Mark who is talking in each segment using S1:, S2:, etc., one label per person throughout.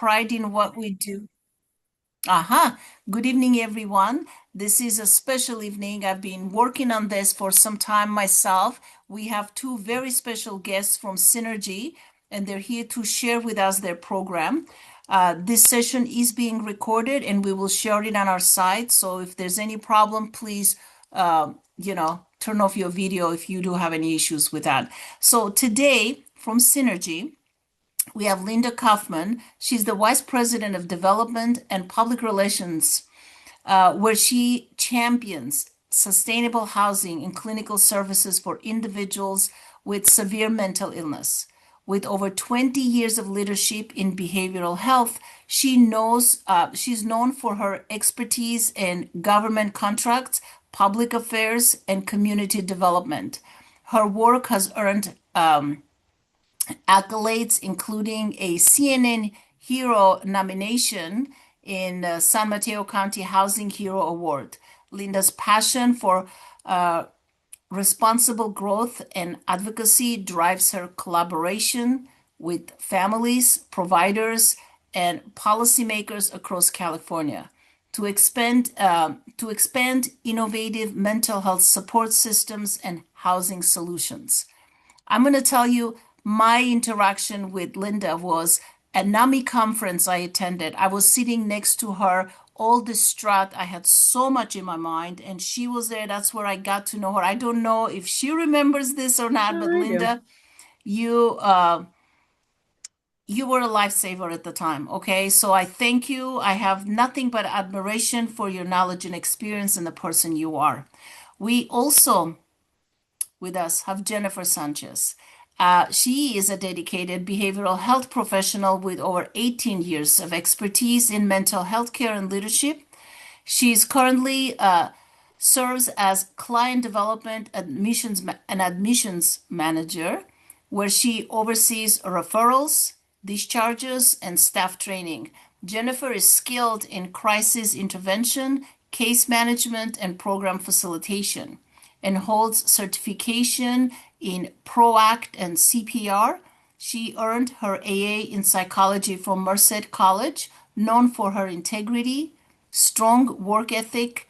S1: pride in what we do. Aha. Good evening, everyone. This is a special evening. I've been working on this for some time myself. We have two very special guests from Synergy, and they're here to share with us their program. This session is being recorded, and we will share it on our site. So if there's any problem, please, turn off your video if you do have any issues with that. So today, from Synergy, we have Lynda Kaufmann. She's the Vice President of Development and Public Relations, where she champions sustainable housing and clinical services for individuals with severe mental illness. With over 20 years of leadership in behavioral health, she's known for her expertise in government contracts, public affairs, and community development. Her work has earned accolades, including a CNN Hero nomination in the San Mateo County Housing Hero Award. Lynda's passion for responsible growth and advocacy drives her collaboration with families, providers, and policymakers across California to expand innovative mental health support systems and housing solutions. I'm going to tell you my interaction with Lynda was a NAMI conference I attended. I was sitting next to her, all distraught. I had so much in my mind, and she was there. That's where I got to know her. I don't know if she remembers this or not, but
S2: Oh, I do.
S1: Lynda, you uh, you were a lifesaver at the time. Okay, so I thank you. I have nothing but admiration for your knowledge and experience and the person you are. We also with us have Jennifer Sanchez. She is a dedicated behavioral health professional with over 18 years of expertise in mental health care and leadership. She's currently serves as client development admissions manager, where she oversees referrals, discharges, and staff training. Jennifer is skilled in crisis intervention, case management, and program facilitation, and holds certification in PROACT and CPR. She earned her AA in psychology from Merced College, known for her integrity, strong work ethic,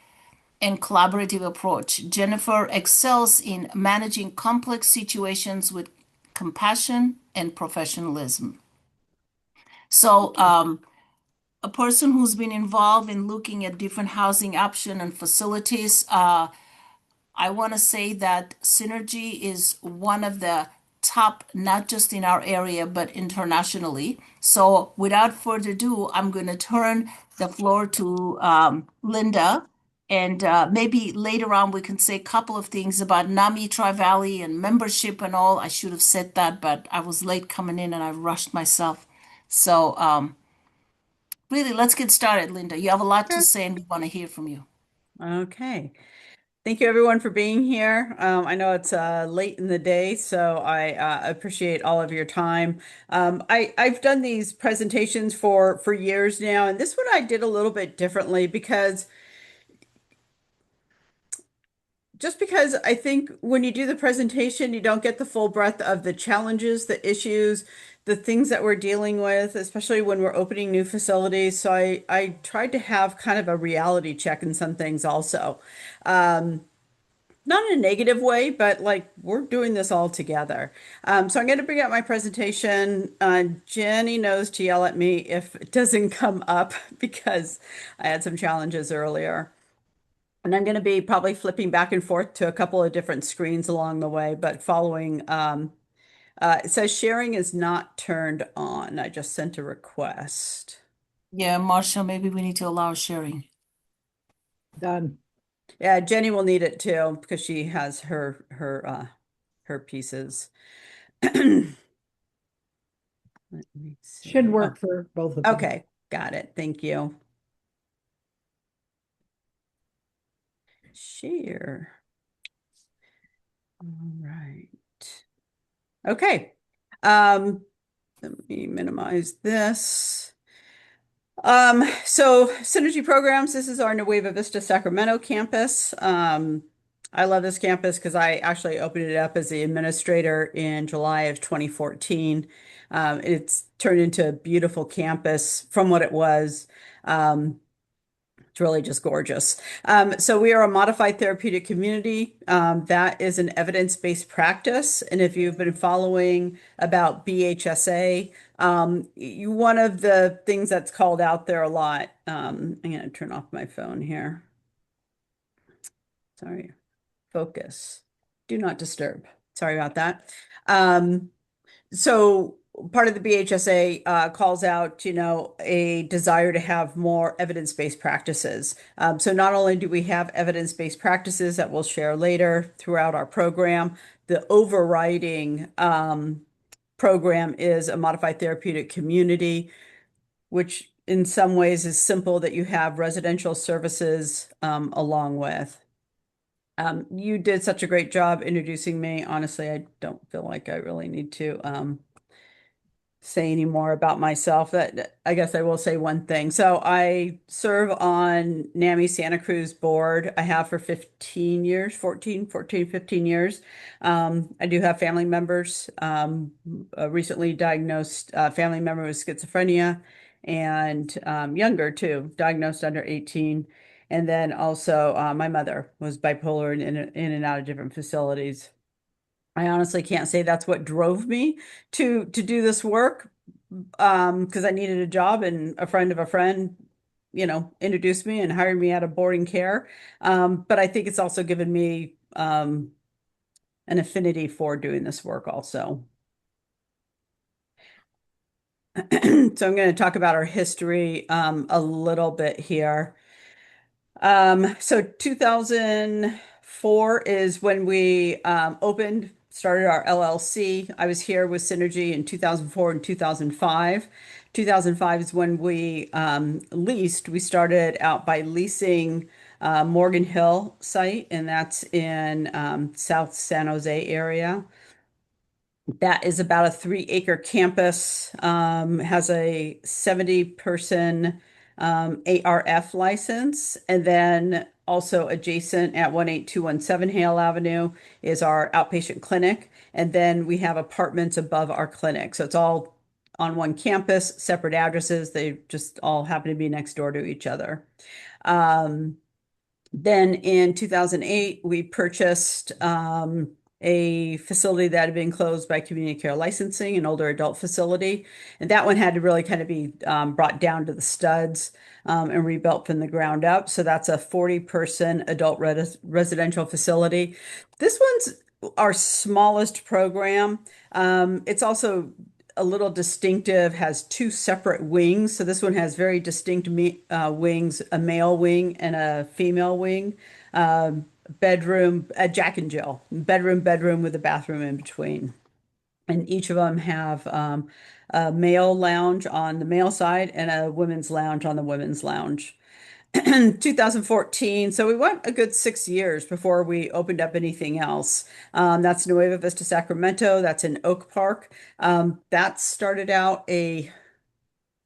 S1: and collaborative approach. Jennifer excels in managing complex situations with compassion and professionalism. So,
S2: Thank you.
S1: a person who's been involved in looking at different housing options and facilities, I want to say that Synergy is one of the top, not just in our area, but internationally. So, without further ado, I'm going to turn the floor to Lynda. And maybe later on, we can say a couple of things about NAMI Tri Valley and membership and all. I should have said that, but I was late coming in and I rushed myself. So, really, let's get started, Lynda. You have a lot to
S2: Okay.
S1: say, and we want to hear from you.
S2: Okay. Thank you everyone for being here. I know it's late in the day, so I appreciate all of your time. I've done these presentations for years now, and this one I did a little bit differently because just because I think when you do the presentation, you don't get the full breadth of the challenges, the issues, the things that we're dealing with, especially when we're opening new facilities. So I tried to have kind of a reality check in some things also. Um, Not in a negative way, but like we're doing this all together. So I'm going to bring up my presentation. Jenny knows to yell at me if it doesn't come up because I had some challenges earlier. And I'm going to be probably flipping back and forth to a couple of different screens along the way, but following, it says sharing is not turned on. I just sent a request.
S1: Yeah, Marshall, maybe we need to allow sharing.
S3: Done.
S2: Yeah, Jenny will need it too because she has her pieces. Let me
S3: Should
S2: see. Oh,
S3: work for both of you.
S2: okay, got it. Thank you. Share. All right. Okay. Let me minimize this. So Synergy Programs, this is our Nueva Vista Sacramento campus. I love this campus because I actually opened it up as the administrator in July of 2014. It's turned into a beautiful campus from what it was. Um, it's really just gorgeous. So we are a modified therapeutic community. That is an evidence-based practice. And if you've been following about BHSA, one of the things that's called out there a lot, I'm going to turn off my phone here. Sorry, focus. Do not disturb. Sorry about that. Um, so part of the BHSA calls out, a desire to have more evidence-based practices. So not only do we have evidence-based practices that we'll share later throughout our program, the overriding program is a modified therapeutic community, which in some ways is simple that you have residential services along with. You did such a great job introducing me. Honestly, I don't feel like I really need to say any more about myself. That I guess I will say one thing. So I serve on NAMI Santa Cruz board. I have for 15 years, 15 years. I do have family members, a recently diagnosed family member with schizophrenia and younger too, diagnosed under 18. And then also my mother was bipolar and in and out of different facilities. I honestly can't say that's what drove me to do this work, because I needed a job and a friend of a friend, introduced me and hired me out of boarding care. But I think it's also given me an affinity for doing this work also. So I'm going to talk about our history a little bit here. So 2004 is when we started our LLC. I was here with Synergy in 2004 and 2005. 2005 is when we leased. We started out by leasing Morgan Hill site, and that's in South San Jose area. That is about a 3-acre campus, has a 70-person ARF license. And then also adjacent at 18217 Hale Avenue is our outpatient clinic. And then we have apartments above our clinic. So it's all on one campus, separate addresses. They just all happen to be next door to each other. Then in 2008, we purchased a facility that had been closed by community care licensing, an older adult facility. And that one had to really kind of be brought down to the studs and rebuilt from the ground up. So that's a 40-person adult residential facility. This one's our smallest program. It's also a little distinctive, has two separate wings. So this one has very distinct wings, a male wing and a female wing. Bedroom, a Jack and Jill, bedroom with a bathroom in between. And each of them have a male lounge on the male side and a women's lounge on the women's lounge. 2014, so we went a good 6 years before we opened up anything else. That's Nueva Vista, Sacramento. That's in Oak Park. That started out I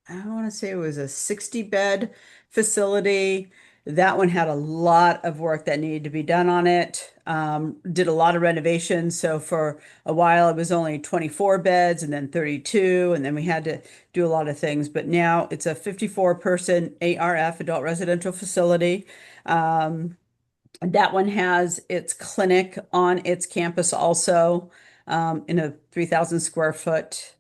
S2: want to say it was a 60-bed facility. That one had a lot of work that needed to be done on it. Did a lot of renovations. So for a while, it was only 24 beds and then 32. And then we had to do a lot of things. But now it's a 54-person ARF, adult residential facility. That one has its clinic on its campus also, in a 3,000 square foot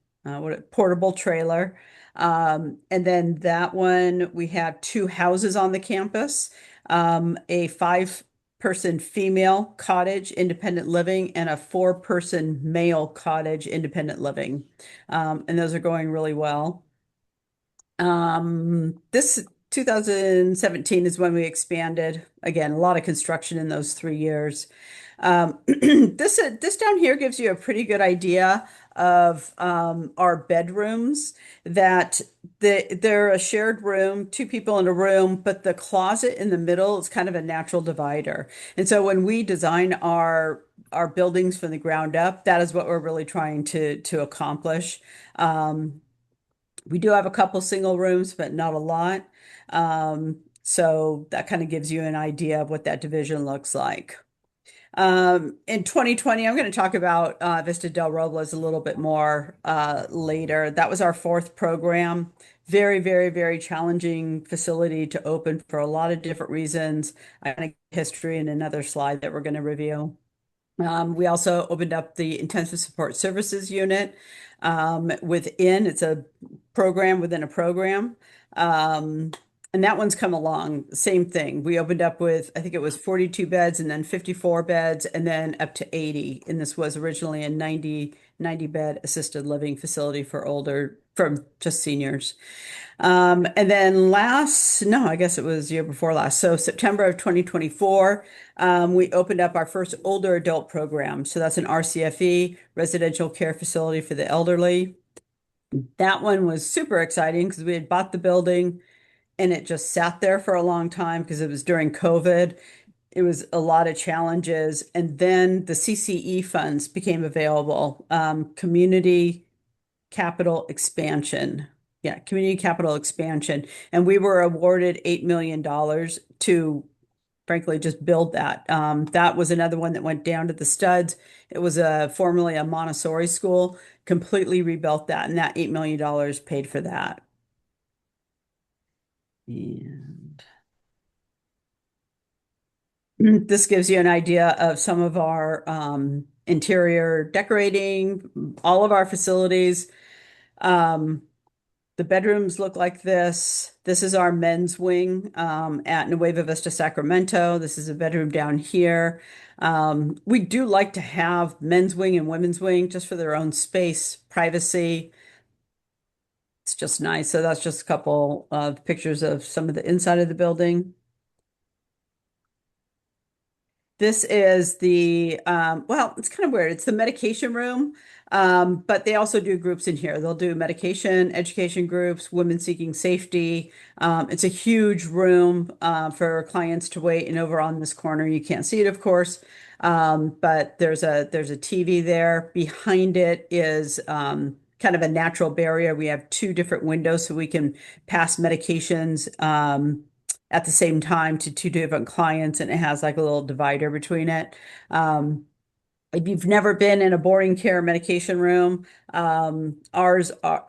S2: portable trailer. And then that one, we have two houses on the campus, a 5-person female cottage independent living and a 4-person male cottage independent living. And those are going really well. This 2017 is when we expanded. Again, a lot of construction in those 3 years. This down here gives you a pretty good idea of our bedrooms, that they're a shared room, two people in a room, but the closet in the middle is kind of a natural divider. And so when we design our buildings from the ground up, that is what we're really trying to accomplish. We do have a couple single rooms, but not a lot. So that kind of gives you an idea of what that division looks like. In 2020, I'm going to talk about Vista del Robles a little bit more later. That was our fourth program. Very, very, very challenging facility to open for a lot of different reasons. I have history in another slide that we're going to review. We also opened up the Intensive Support Services Unit within, it's a program within a program. Um, and that one's come along, same thing. We opened up with, I think it was 42 beds and then 54 beds and then up to 80. And this was originally a 90 bed assisted living facility for older, from just seniors. And then no, I guess it was year before last. So September of 2024, we opened up our first older adult program. So that's an RCFE, residential care facility for the elderly. That one was super exciting because we had bought the building and it just sat there for a long time because it was during COVID. It was a lot of challenges. And then the CCE funds became available, community capital expansion. Yeah, community capital expansion. And we were awarded $8 million to frankly just build that. That was another one that went down to the studs. It was formerly a Montessori school, completely rebuilt that, and that $8 million paid for that. And this gives you an idea of some of our interior decorating, all of our facilities. Um, The bedrooms look like this. This is our men's wing at Nueva Vista, Sacramento. This is a bedroom down here. We do like to have men's wing and women's wing just for their own space, privacy. It's just nice. So that's just a couple of pictures of some of the inside of the building. This is well, it's kind of weird. It's the medication room, but they also do groups in here. They'll do medication, education groups, women seeking safety. It's a huge room for clients to wait. And over on this corner, you can't see it, of course, but there's a TV there. Behind it is kind of a natural barrier. We have two different windows so we can pass medications. At the same time to two different clients, and it has like a little divider between it. If you've never been in a boarding care medication room, ours are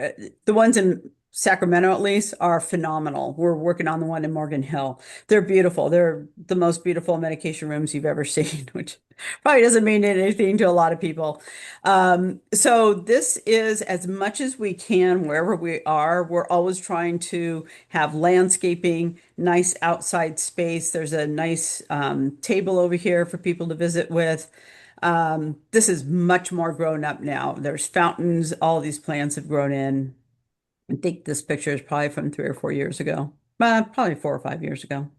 S2: the ones in Sacramento at least are phenomenal. We're working on the one in Morgan Hill. They're beautiful. They're the most beautiful medication rooms you've ever seen, which probably doesn't mean anything to a lot of people. So this is as much as we can wherever we are. We're always trying to have landscaping, nice outside space. There's a nice table over here for people to visit with. This is much more grown up now. There's fountains, all these plants have grown in. I think this picture is probably from 3 or 4 years ago. Probably 4 or 5 years ago.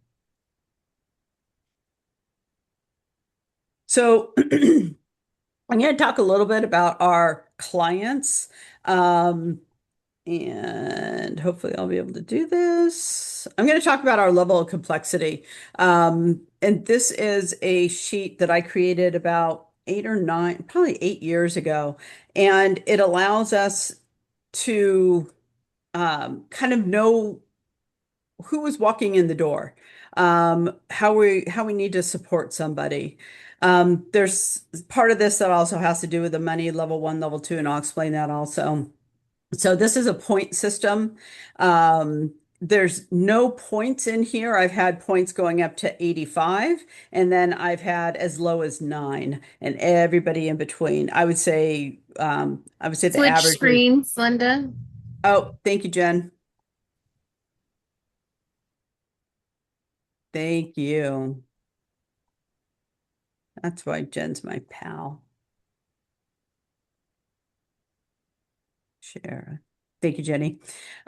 S2: So I'm going to talk a little bit about our clients. And hopefully I'll be able to do this. I'm going to talk about our level of complexity. And this is a sheet that I created about 8 or 9, probably 8 years ago. And it allows us to kind of know who is walking in the door, how we need to support somebody. There's part of this that also has to do with the money, level 1, level 2, and I'll explain that also. So this is a point system. There's no points in here. I've had points going up to 85, and then I've had as low as 9, and everybody in between. I would say the
S4: Switch
S2: average is,
S4: screens, Linda.
S2: oh, thank you, Jen. Thank you. That's why Jen's my pal. Share. Thank you, Jenny.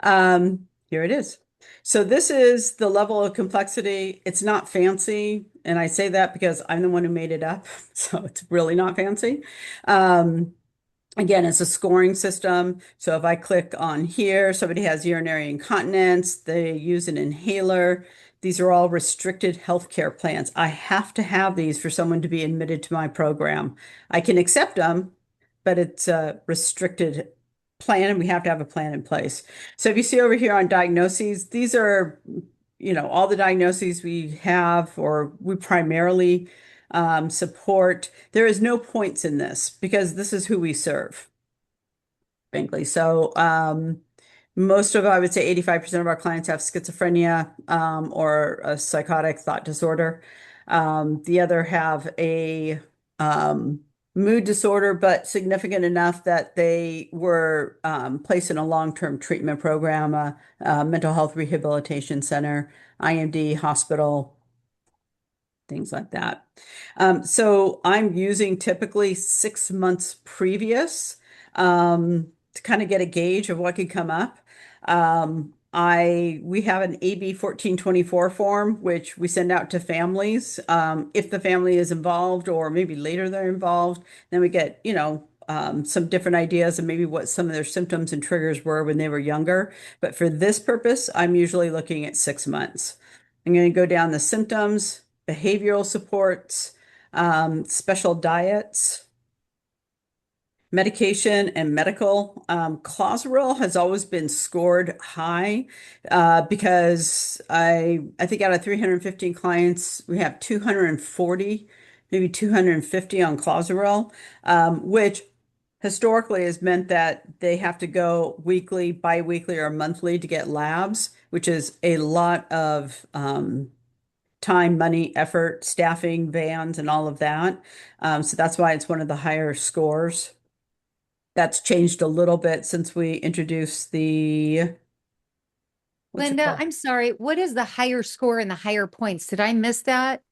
S2: Here it is. So this is the level of complexity. It's not fancy, and I say that because I'm the one who made it up, so it's really not fancy. Again, it's a scoring system. So if I click on here, somebody has urinary incontinence, they use an inhaler. These are all restricted healthcare plans. I have to have these for someone to be admitted to my program. I can accept them, but it's a restricted plan and we have to have a plan in place. So if you see over here on diagnoses, these are, all the diagnoses we have or we primarily support. There is no points in this because this is who we serve, frankly. So, most of, I would say 85% of our clients have schizophrenia, or a psychotic thought disorder. The other have a, mood disorder, but significant enough that they were, placed in a long-term treatment program, a mental health rehabilitation center, IMD hospital, things like that. So I'm using typically 6 months previous, to kind of get a gauge of what could come up. We have an AB 1424 form, which we send out to families. If the family is involved or maybe later they're involved, then we get, some different ideas and maybe what some of their symptoms and triggers were when they were younger. But for this purpose, I'm usually looking at 6 months. I'm going to go down the symptoms, behavioral supports, special diets, medication, and medical. Clozaril has always been scored high, because I think out of 315 clients, we have 240, maybe 250 on Clozaril, which historically has meant that they have to go weekly, biweekly, or monthly to get labs, which is a lot of, time, money, effort, staffing, vans, and all of that. So that's why it's one of the higher scores. That's changed a little bit since we introduced the, what's it
S4: Lynda,
S2: called?
S4: I'm sorry. What is the higher score and the higher points? Did I miss that?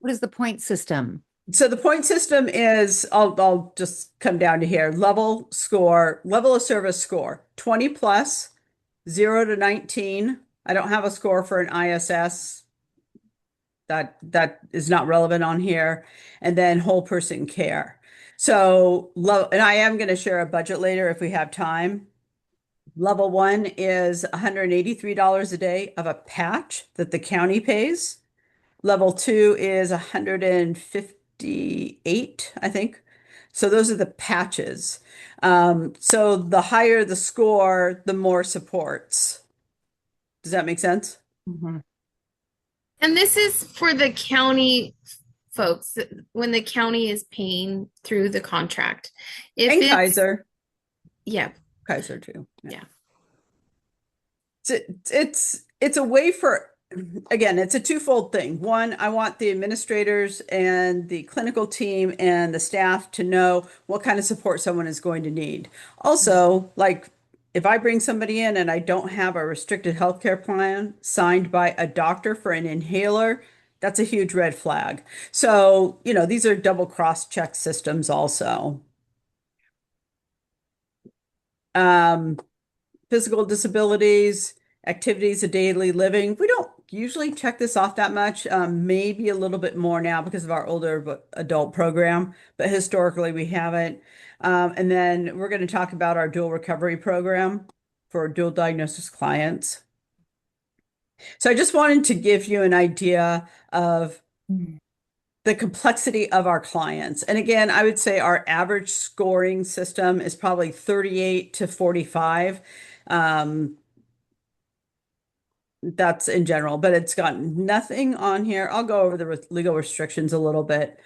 S4: What is the point system?
S2: So the point system is, I'll just come down to here. Level score, level of service score, 20 plus, 0 to 19. I don't have a score for an ISS. That is not relevant on here. And then whole person care. So, and I am going to share a budget later if we have time. Level one is $183 a day of a patch that the county pays. Level two is 158, I think. So those are the patches. So the higher the score, the more supports. Does that make sense?
S4: Mhm.
S5: And this is for the county folks, when the county is paying through the contract. If
S2: And
S5: it's,
S2: Kaiser.
S5: yeah,
S2: Kaiser too.
S5: Yeah.
S2: It's a way for, again, it's a twofold thing. One, I want the administrators and the clinical team and the staff to know what kind of support someone is going to need. Also, like if I bring somebody in and I don't have a restricted healthcare plan signed by a doctor for an inhaler, that's a huge red flag. So, these are double cross-check systems also. Um, Physical disabilities, activities of daily living. We don't usually check this off that much, maybe a little bit more now because of our older adult program, but historically we haven't. And then we're going to talk about our dual recovery program for dual diagnosis clients. So I just wanted to give you an idea of the complexity of our clients. And again, I would say our average scoring system is probably 38 to 45. That's in general, but it's got nothing on here. I'll go over the legal restrictions a little bit.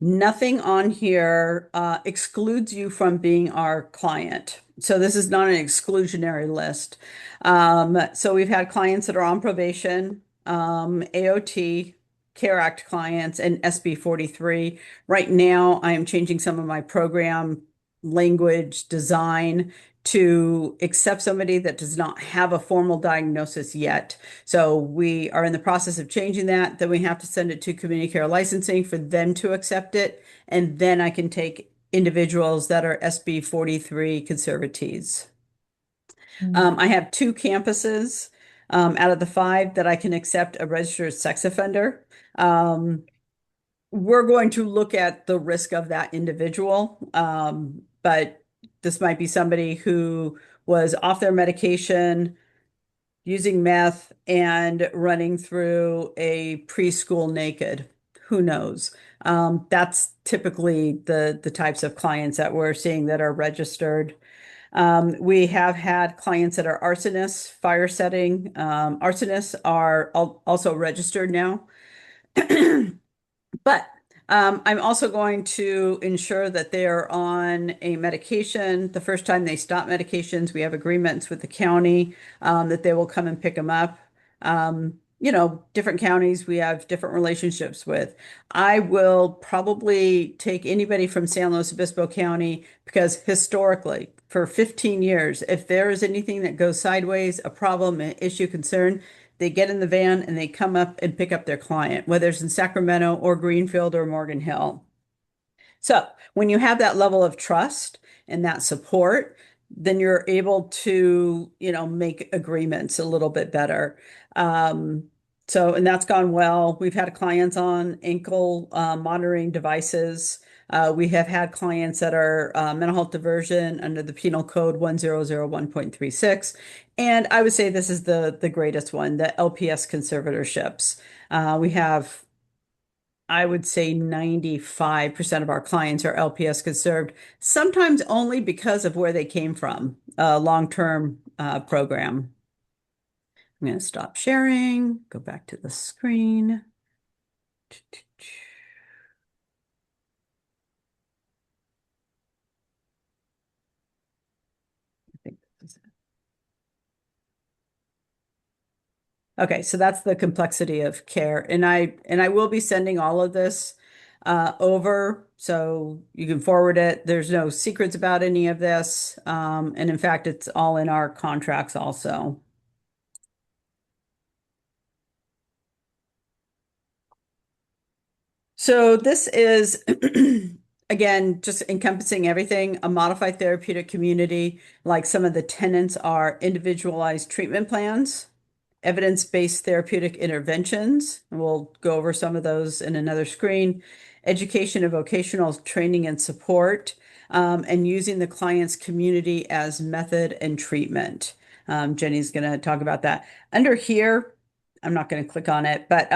S2: Nothing on here excludes you from being our client. So this is not an exclusionary list. So we've had clients that are on probation, AOT, CARE Act clients, and SB 43. Right now, I am changing some of my program language design to accept somebody that does not have a formal diagnosis yet. So we are in the process of changing that. Then we have to send it to community care licensing for them to accept it. And then I can take individuals that are SB 43 conservatees. I have 2 campuses out of the 5 that I can accept a registered sex offender. We're going to look at the risk of that individual, but this might be somebody who was off their medication, using meth, and running through a preschool naked. Who knows? That's typically the types of clients that we're seeing that are registered. We have had clients that are arsonists, fire setting. Arsonists are also registered now. But I'm also going to ensure that they're on a medication. The first time they stop medications, we have agreements with the county that they will come and pick them up. Different counties we have different relationships with. I will probably take anybody from San Luis Obispo County because historically, for 15 years, if there is anything that goes sideways, a problem, an issue, concern, they get in the van and they come up and pick up their client, whether it's in Sacramento or Greenfield or Morgan Hill. So when you have that level of trust and that support, then you're able to, make agreements a little bit better. And that's gone well. We've had clients on ankle monitoring devices. We have had clients that are mental health diversion under the Penal Code 1001.36. And I would say this is the greatest one, the LPS conservatorships. We have, I would say 95% of our clients are LPS conserved, sometimes only because of where they came from, a long-term program. I'm going to stop sharing, go back to the screen. I think this is it. Okay, so that's the complexity of care. And I will be sending all of this over so you can forward it. There's no secrets about any of this. And in fact, it's all in our contracts also. So this is, again, just encompassing everything, a modified therapeutic community, like some of the tenets are individualized treatment plans, evidence-based therapeutic interventions, and we'll go over some of those in another screen, education and vocational training and support, and using the client's community as method and treatment. Jenny's going to talk about that. Under here, I'm not going to click on it, but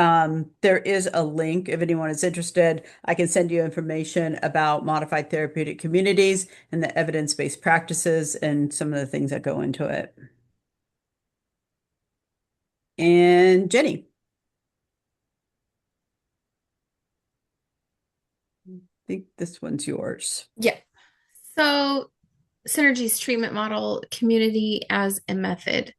S2: there is a link if anyone is interested. I can send you information about modified therapeutic communities and the evidence-based practices and some of the things that go into it. And Jenny. I think this one's yours.
S5: Yeah. So Synergy's treatment model, community as a method.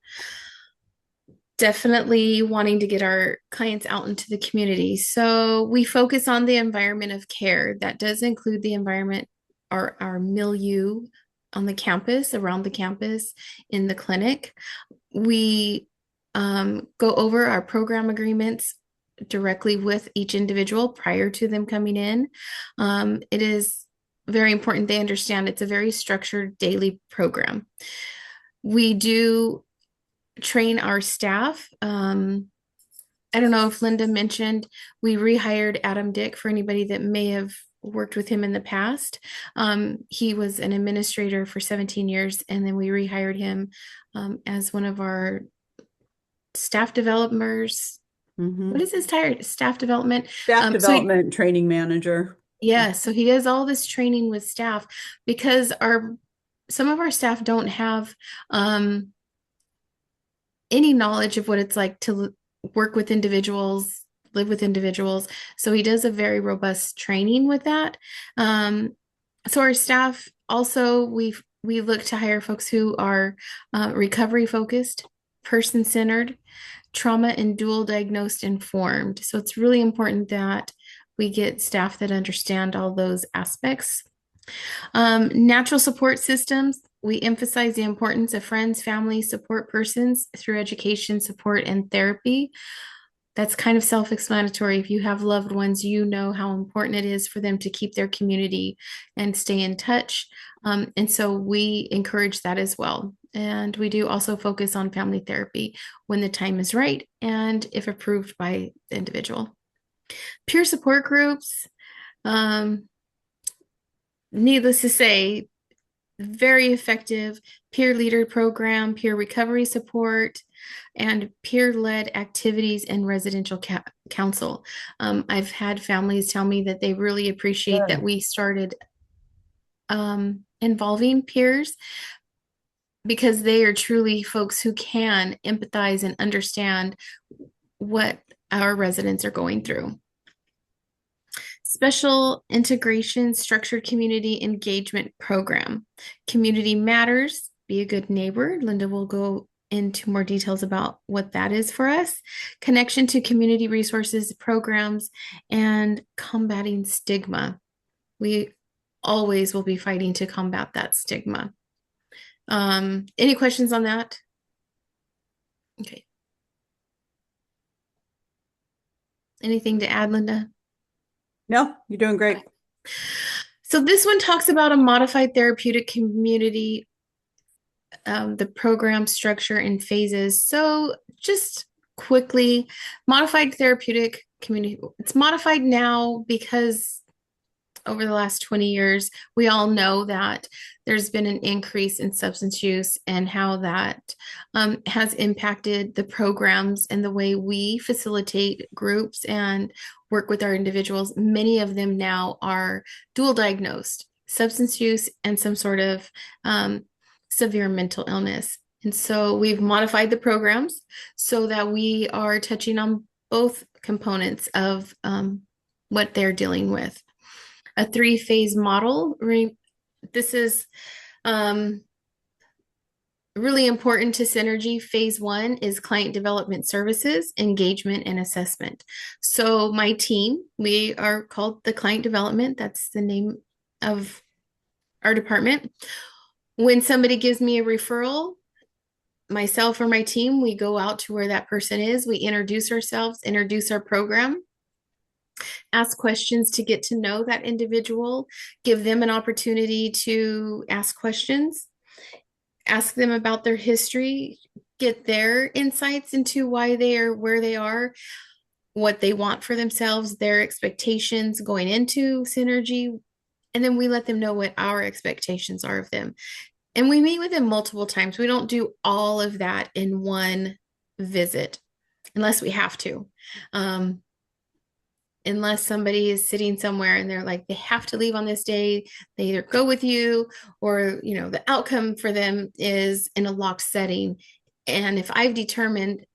S5: Definitely wanting to get our clients out into the community. So we focus on the environment of care. That does include the environment, our milieu on the campus, around the campus, in the clinic. We go over our program agreements directly with each individual prior to them coming in. It is very important they understand it's a very structured daily program. We do train our staff. I don't know if Lynda mentioned, we rehired Adam Dick for anybody that may have worked with him in the past. He was an administrator for 17 years, and then we rehired him as one of our staff developers. What is his title? Staff development?
S2: Staff development training manager.
S5: Yeah, so he does all this training with staff because some of our staff don't have any knowledge of what it's like to work with individuals, live with individuals. So he does a very robust training with that. So our staff also, we look to hire folks who are recovery focused, person centered, trauma and dual diagnosed informed. So it's really important that we get staff that understand all those aspects. Natural support systems. We emphasize the importance of friends, family, support persons through education, support, and therapy. That's kind of self-explanatory. If you have loved ones, you know how important it is for them to keep their community and stay in touch. And so we encourage that as well. And we do also focus on family therapy when the time is right and if approved by the individual. Peer support groups. Needless to say, very effective peer leader program, peer recovery support, and peer-led activities in residential council. I've had families tell me that they really appreciate that we started involving peers because they are truly folks who can empathize and understand what our residents are going through. Special Integration Structured Community Engagement Program. Community Matters, Be a Good Neighbor. Lynda will go into more details about what that is for us. Connection to community resources, programs, and combating stigma. We always will be fighting to combat that stigma. Any questions on that? Okay. Anything to add, Lynda?
S2: No, you're doing great.
S5: So this one talks about a modified therapeutic community, the program structure and phases. So just quickly, modified therapeutic community. It's modified now because over the last 20 years, we all know that there's been an increase in substance use and how that has impacted the programs and the way we facilitate groups and work with our individuals. Many of them now are dual diagnosed, substance use and some sort of severe mental illness. And so we've modified the programs so that we are touching on both components of what they're dealing with. A 3-phase model. This is really important to Psynergy. Phase 1 is client development services, engagement, and assessment. So my team, we are called the client development. That's the name of our department. When somebody gives me a referral, myself or my team, we go out to where that person is. We introduce ourselves, introduce our program, ask questions to get to know that individual, give them an opportunity to ask questions, ask them about their history, get their insights into why they are where they are, what they want for themselves, their expectations going into Psynergy, and then we let them know what our expectations are of them. And we meet with them multiple times. We don't do all of that in one visit unless we have to. Unless somebody is sitting somewhere and they're like, they have to leave on this day, they either go with you or, the outcome for them is in a locked setting. And if I've determined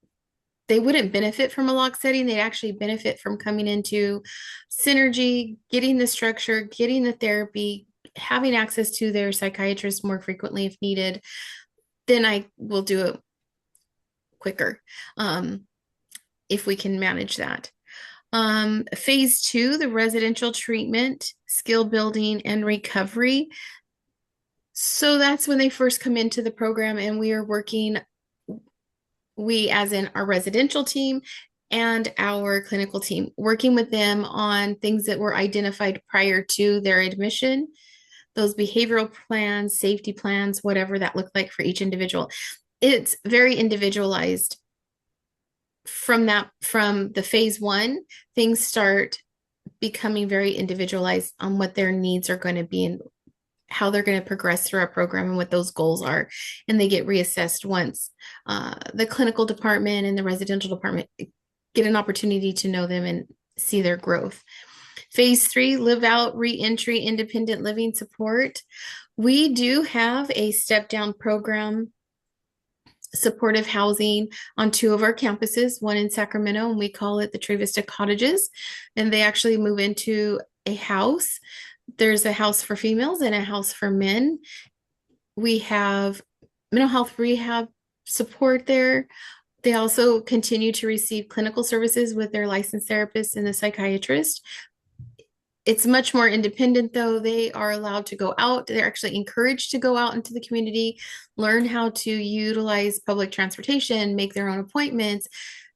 S5: they wouldn't benefit from a locked setting, they'd actually benefit from coming into Psynergy, getting the structure, getting the therapy, having access to their psychiatrist more frequently if needed, then I will do it quicker if we can manage that. Phase 2, the residential treatment, skill building, and recovery. So that's when they first come into the program, and we are working, we as in our residential team and our clinical team, working with them on things that were identified prior to their admission, those behavioral plans, safety plans, whatever that looked like for each individual. It's very individualized. From the phase 1, things start becoming very individualized on what their needs are going to be and how they're going to progress through our program and what those goals are. And they get reassessed once the clinical department and the residential department get an opportunity to know them and see their growth. Phase 3, live out, re-entry, independent living support. We do have a step-down program, supportive housing, on 2 of our campuses, one in Sacramento, and we call it the Tree Vista Cottages. And they actually move into a house. There's a house for females and a house for men. We have mental health rehab support there. They also continue to receive clinical services with their licensed therapist and the psychiatrist. It's much more independent, though. They are allowed to go out. They're actually encouraged to go out into the community, learn how to utilize public transportation, make their own appointments,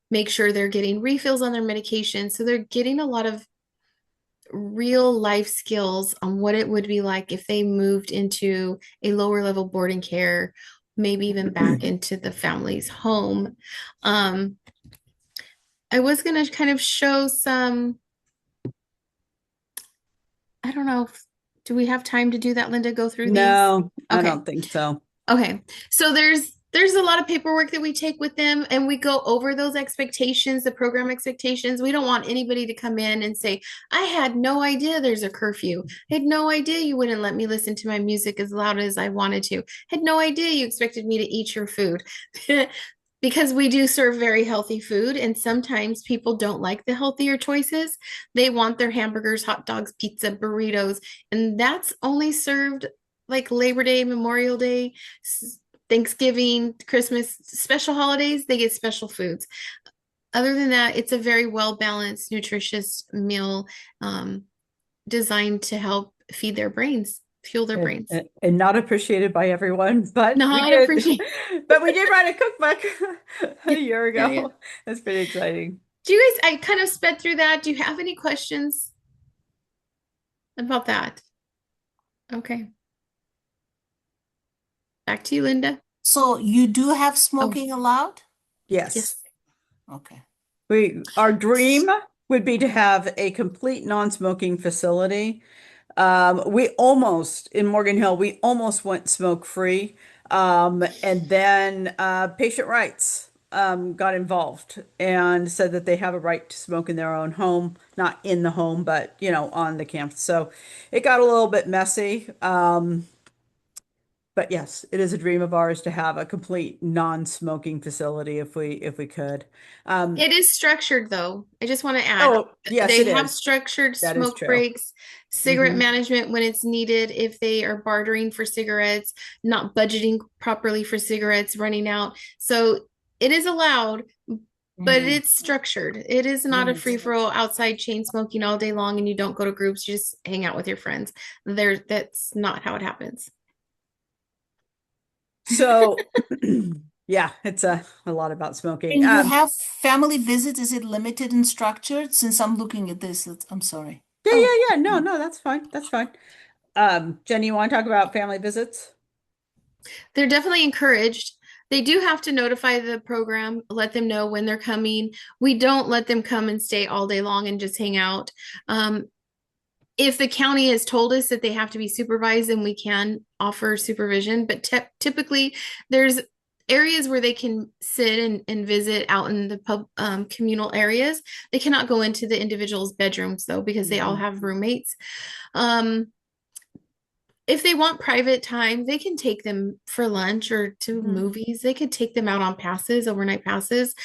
S5: make sure they're getting refills on their medication. So they're getting a lot of real life skills on what it would be like if they moved into a lower level boarding care, maybe even back into the family's home. I was going to kind of show some, I don't know, do we have time to do that, Lynda, go through these?
S2: No, I
S5: Okay.
S2: don't think so.
S5: Okay, so there's a lot of paperwork that we take with them, and we go over those expectations, the program expectations. We don't want anybody to come in and say, I had no idea there's a curfew. I had no idea you wouldn't let me listen to my music as loud as I wanted to. Had no idea you expected me to eat your food. because we do serve very healthy food, and sometimes people don't like the healthier choices. They want their hamburgers, hot dogs, pizza, burritos, and that's only served like Labor Day, Memorial Day, Thanksgiving, Christmas, special holidays, they get special foods. Other than that, it's a very well balanced, nutritious meal, um, designed to help feed their brains, fuel their brains.
S2: And not appreciated by everyone, but
S5: No,
S2: we
S5: I
S2: did.
S5: appreciate.
S2: But we did write a cookbook a year
S5: Yeah, yeah.
S2: ago. That's pretty exciting.
S5: Do you guys, I kind of sped through that. Do you have any questions about that? Okay. Back to you, Lynda.
S1: So you do have
S5: Oh,
S1: smoking allowed?
S2: Yes.
S5: yes.
S1: Okay.
S2: Our dream would be to have a complete non-smoking facility. We almost, in Morgan Hill, we almost went smoke-free. And then patient rights got involved and said that they have a right to smoke in their own home, not in the home, but on the campus. So it got a little bit messy. But yes, it is a dream of ours to have a complete non-smoking facility if we could. Um,
S5: It is structured though. I just want to add,
S2: oh, yes,
S5: they
S2: it
S5: have
S2: is.
S5: structured
S2: That is
S5: smoke
S2: true.
S5: breaks, cigarette
S2: Hmm.
S5: management when it's needed, if they are bartering for cigarettes, not budgeting properly for cigarettes, running out. So it is allowed, but
S2: Hmm.
S5: it's structured. It is not a
S2: Hmm.
S5: free-for-all outside chain smoking all day long and you don't go to groups, you just hang out with your friends. That's not how it happens.
S2: So, yeah, it's a lot about smoking.
S1: And you have family visits, is it limited and structured? Since I'm looking at this, I'm sorry.
S2: Yeah,
S5: Oh,
S2: yeah, yeah. No, no, that's fine. That's fine. Jenny, you want to talk about family visits?
S5: they're definitely encouraged. They do have to notify the program, let them know when they're coming. We don't let them come and stay all day long and just hang out. Um, if the county has told us that they have to be supervised, then we can offer supervision. But typically, there's areas where they can sit and visit out in the communal areas. They cannot go into the individual's bedrooms though, because they all
S2: Mhm.
S5: have roommates. Um, if they want private time, they can take them for lunch or to
S2: Mhm.
S5: movies. They could take them out on passes, overnight passes.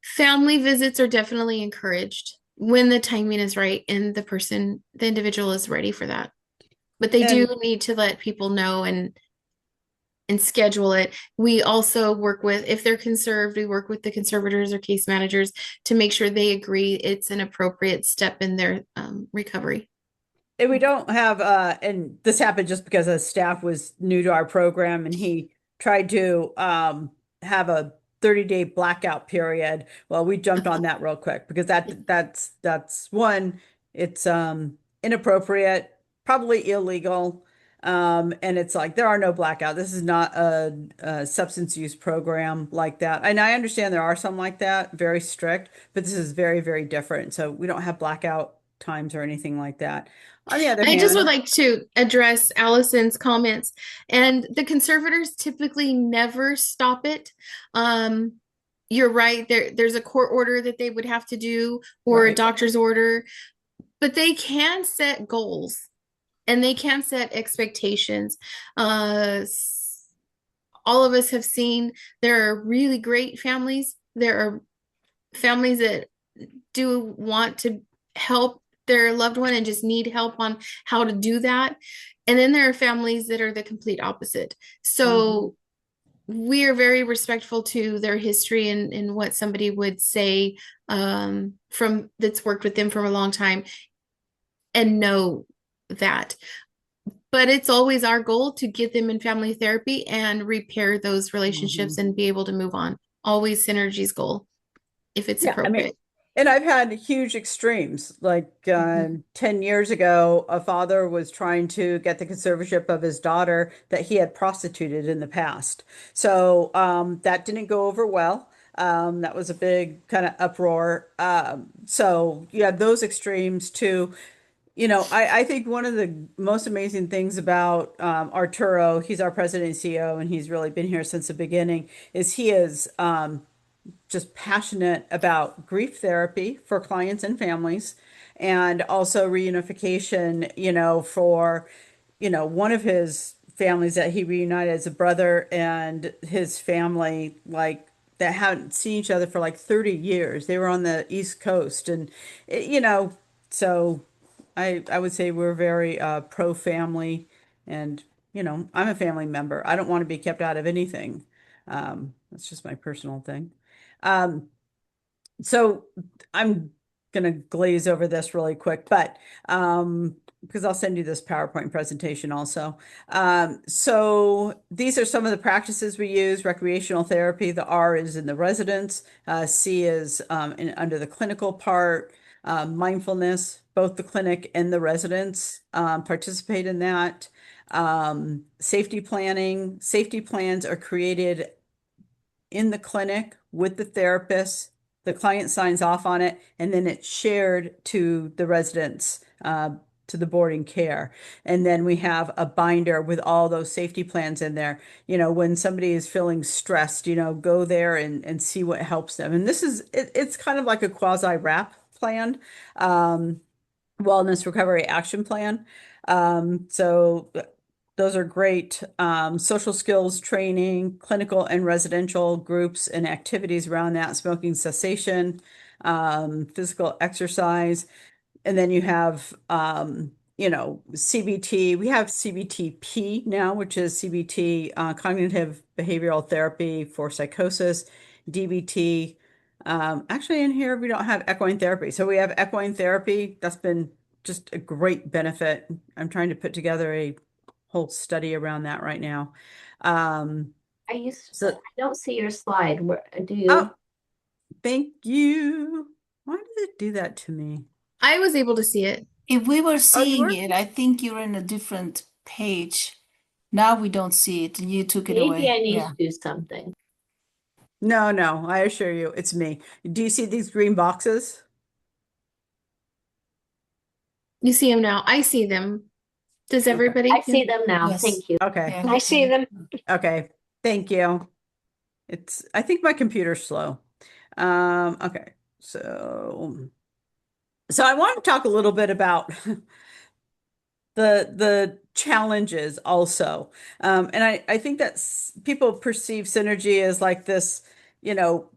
S5: Family visits are definitely encouraged when the timing is right and the individual is ready for that. But they do
S2: And
S5: need to let people know and schedule it. We also work with, if they're conserved, we work with the conservators or case managers to make sure they agree it's an appropriate step in their recovery.
S2: And we don't have, and this happened just because a staff was new to our program and he tried to have a 30-day blackout period. Well, we jumped on that real quick because that's one, it's inappropriate, probably illegal. And it's like there are no blackout. This is not a substance use program like that. And I understand there are some like that, very strict, but this is very, very different. So we don't have blackout times or anything like that. On the other
S5: I just would
S2: hand,
S5: like to address Allison's comments. And the conservators typically never stop it. Um, you're right. There's a court order that they would have to do or a
S2: right.
S5: doctor's order, but they can set goals and they can set expectations. All of us have seen there are really great families. There are families that do want to help their loved one and just need help on how to do that. And then there are families that are the complete opposite.
S2: Mhm.
S5: So we are very respectful to their history and what somebody would say from that's worked with them for a long time and know that. But it's always our goal to get them in family therapy and repair those relationships
S2: Mhm.
S5: and be able to move on. Always Synergy's goal if it's
S2: Yeah, I mean,
S5: appropriate.
S2: and I've had huge extremes. Like
S5: Mhm.
S2: 10 years ago, a father was trying to get the conservatorship of his daughter that he had prostituted in the past. So that didn't go over well. That was a big kind of uproar. So you have those extremes too. I think one of the most amazing things about Arturo, he's our president and CEO, and he's really been here since the beginning, is he is just passionate about grief therapy for clients and families and also reunification, for, one of his families that he reunited as a brother and his family, like that hadn't seen each other for like 30 years. They were on the East Coast, and you know, so I would say we're very pro family, and you know, I'm a family member. I don't want to be kept out of anything. That's just my personal thing. Um, so I'm gonna glaze over this really quick, but because I'll send you this PowerPoint presentation also. So these are some of the practices we use: recreational therapy. The R is in the residence. C is under the clinical part. Mindfulness, both the clinic and the residents participate in that. Safety planning. Safety plans are created in the clinic with the therapist. The client signs off on it, and then it's shared to the residents, to the boarding care. And then we have a binder with all those safety plans in there. You know, when somebody is feeling stressed, you know, go there and see what helps them. And this is, it's kind of like a quasi wrap plan, wellness recovery action plan. So those are great. Social skills training, clinical and residential groups and activities around that, smoking cessation, physical exercise. And then you have, you know, CBT. We have CBTP now, which is CBT, cognitive behavioral therapy for psychosis, DBT. Actually, in here, we don't have equine therapy. So we have equine therapy. That's been just a great benefit. I'm trying to put together a whole study around that right now.
S6: I
S2: So,
S6: don't see your slide. Where do you?
S2: oh, thank you. Why did it do that to me?
S5: I was able to see it.
S1: If we were
S2: Oh, you
S1: seeing
S2: were?
S1: it, I think you're in a different page. Now we don't see it. You took it
S6: Maybe I
S1: away.
S6: need
S1: Yeah.
S6: to do something.
S2: No, no, I assure you, it's me. Do you see these green boxes?
S5: You see them now. I see them. Does
S2: Okay.
S5: everybody?
S6: I see them now.
S1: Yes.
S6: Thank you.
S2: Okay.
S1: Yeah.
S6: I see them.
S2: Okay. Thank you. I think my computer's slow. Okay. So I want to talk a little bit about the challenges also. And I think that people perceive Synergy as like this, you know,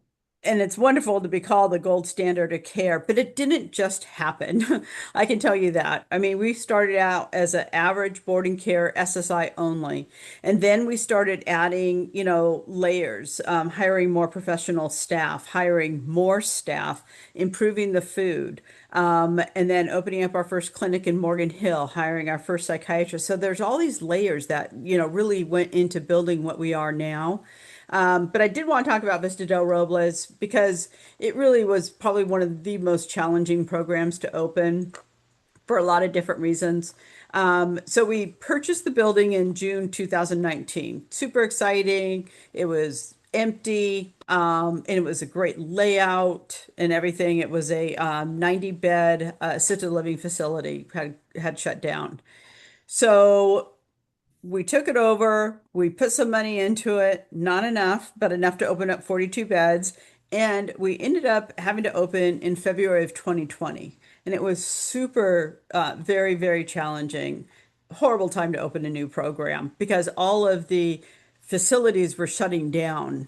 S2: and it's wonderful to be called the gold standard of care, but it didn't just happen. I can tell you that. I mean, we started out as an average boarding care SSI only, and then we started adding, you know, layers, hiring more professional staff, hiring more staff, improving the food, and then opening up our first clinic in Morgan Hill, hiring our first psychiatrist. So there's all these layers that, you know, really went into building what we are now. But I did want to talk about Vista del Robles because it really was probably one of the most challenging programs to open for a lot of different reasons. So we purchased the building in June 2019. Super exciting. It was empty, and it was a great layout and everything. It was a 90-bed assisted living facility, had shut down. So we took it over, we put some money into it, not enough, but enough to open up 42 beds. And we ended up having to open in February of 2020. And it was super, very, very challenging. Horrible time to open a new program because all of the facilities were shutting down.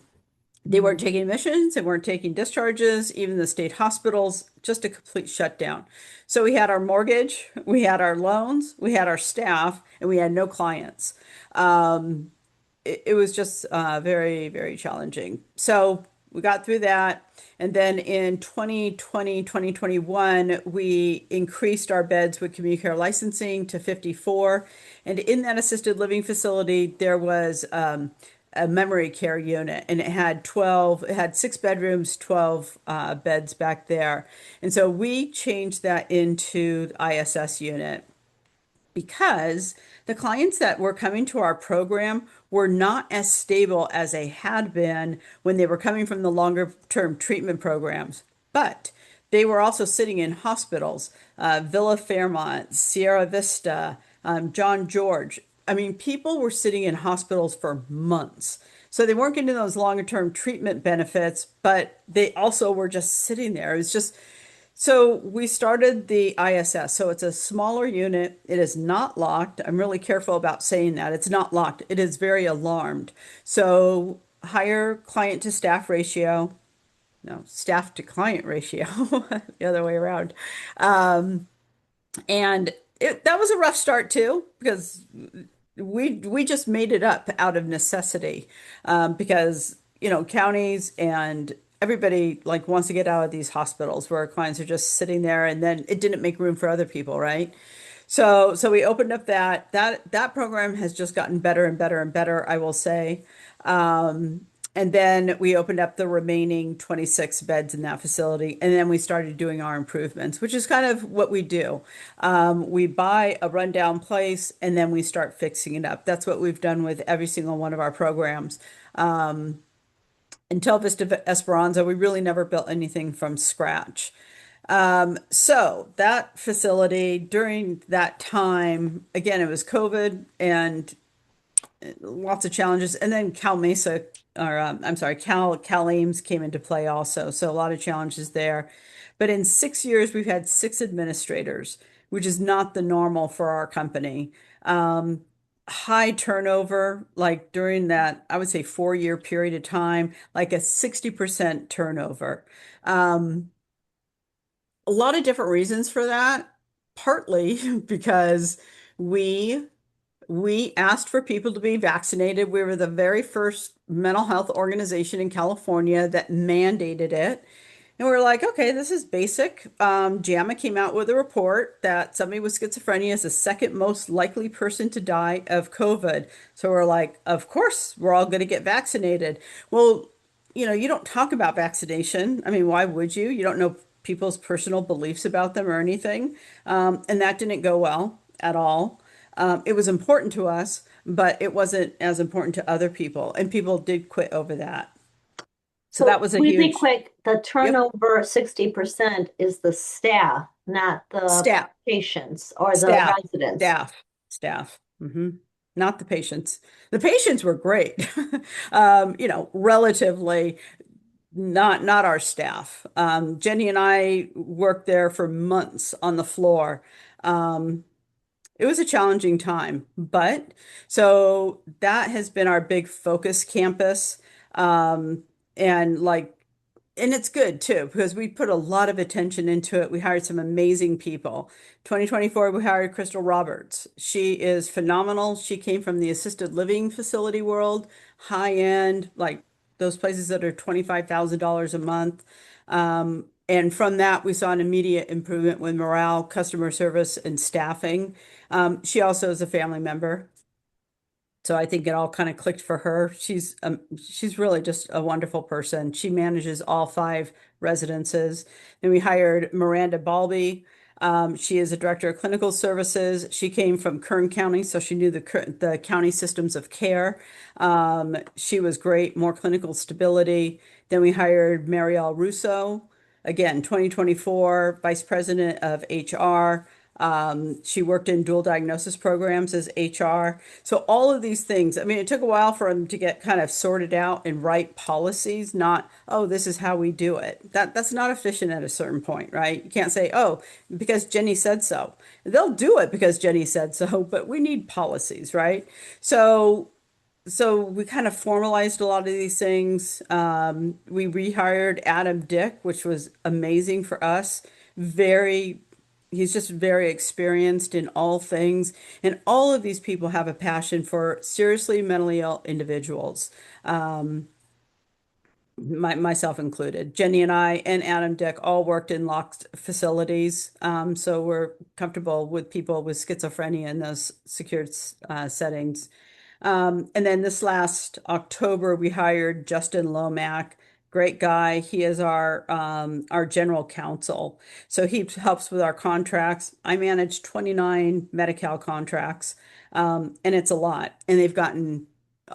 S2: They weren't taking admissions, they weren't taking discharges, even the state hospitals, just a complete shutdown. So we had our mortgage, we had our loans, we had our staff, and we had no clients. It was just very, very challenging. So we got through that. And then in 2020, 2021, we increased our beds with community care licensing to 54. And in that assisted living facility, there was a memory care unit, and it had 6 bedrooms, 12 beds back there. And so we changed that into the ISS unit because the clients that were coming to our program were not as stable as they had been when they were coming from the longer term treatment programs. But they were also sitting in hospitals, Villa Fairmont, Sierra Vista, John George. I mean, people were sitting in hospitals for months. So they weren't getting those longer term treatment benefits, but they also were just sitting there. It was just, so we started the ISS. So it's a smaller unit. It is not locked. I'm really careful about saying that. It's not locked. It is very alarmed. So higher client to staff ratio. No, staff to client ratio, the other way around. Um, and that was a rough start too, because we just made it up out of necessity, because counties and everybody like wants to get out of these hospitals where our clients are just sitting there, and then it didn't make room for other people, right? So we opened up that program has just gotten better and better and better, I will say. And then we opened up the remaining 26 beds in that facility, and then we started doing our improvements, which is kind of what we do. We buy a rundown place and then we start fixing it up. That's what we've done with every single one of our programs. Until Vista Esperanza, we really never built anything from scratch. So that facility during that time, again, it was COVID and lots of challenges. And then Cal Mesa, or I'm sorry, Cal Ames came into play also. So a lot of challenges there. But in 6 years, we've had six administrators, which is not the normal for our company. High turnover, like during that, I would say 4 year period of time, like a 60% turnover. Um, a lot of different reasons for that. Partly because we we asked for people to be vaccinated. We were the very first mental health organization in California that mandated it. And we were like, okay, this is basic. JAMA came out with a report that somebody with schizophrenia is the second most likely person to die of COVID. So we're like, of course, we're all going to get vaccinated. Well, you don't talk about vaccination. I mean, why would you? You don't know people's personal beliefs about them or anything. And that didn't go well at all. It was important to us, but it wasn't as important to other people. And people did quit over that. So that was a
S6: really
S2: huge,
S6: quick, the
S2: yep,
S6: turnover 60% is the staff, not the
S2: staff,
S6: patients or the
S2: staff,
S6: residents.
S2: staff. Not the patients. The patients were great. Relatively not our staff. Jenny and I worked there for months on the floor. Um, It was a challenging time, but so that has been our big focus campus. Um, and like, and it's good too, because we put a lot of attention into it. We hired some amazing people. 2024, we hired Crystal Roberts. She is phenomenal. She came from the assisted living facility world, high end, like those places that are $25,000 a month. And from that, we saw an immediate improvement with morale, customer service, and staffing. She also is a family member. So I think it all kind of clicked for her. She's really just a wonderful person. She manages all five residences. Then we hired Miranda Balby. She is a director of clinical services. She came from Kern County, so she knew the county systems of care. She was great, more clinical stability. Then we hired Marielle Russo, again, 2024 vice president of HR. She worked in dual diagnosis programs as HR. So all of these things, I mean, it took a while for them to get kind of sorted out and write policies, not, oh, this is how we do it. That's not efficient at a certain point, right? You can't say, oh, because Jenny said so. They'll do it because Jenny said so, but we need policies, right? So we kind of formalized a lot of these things. We rehired Adam Dick, which was amazing for us. Very He's just very experienced in all things. And all of these people have a passion for seriously mentally ill individuals, myself included. Jenny and I and Adam Dick all worked in locked facilities. So we're comfortable with people with schizophrenia in those secured settings. And then this last October, we hired Justin Lomack. Great guy. He is our general counsel. So he helps with our contracts. I manage 29 Medi-Cal contracts, and it's a lot. And they've gotten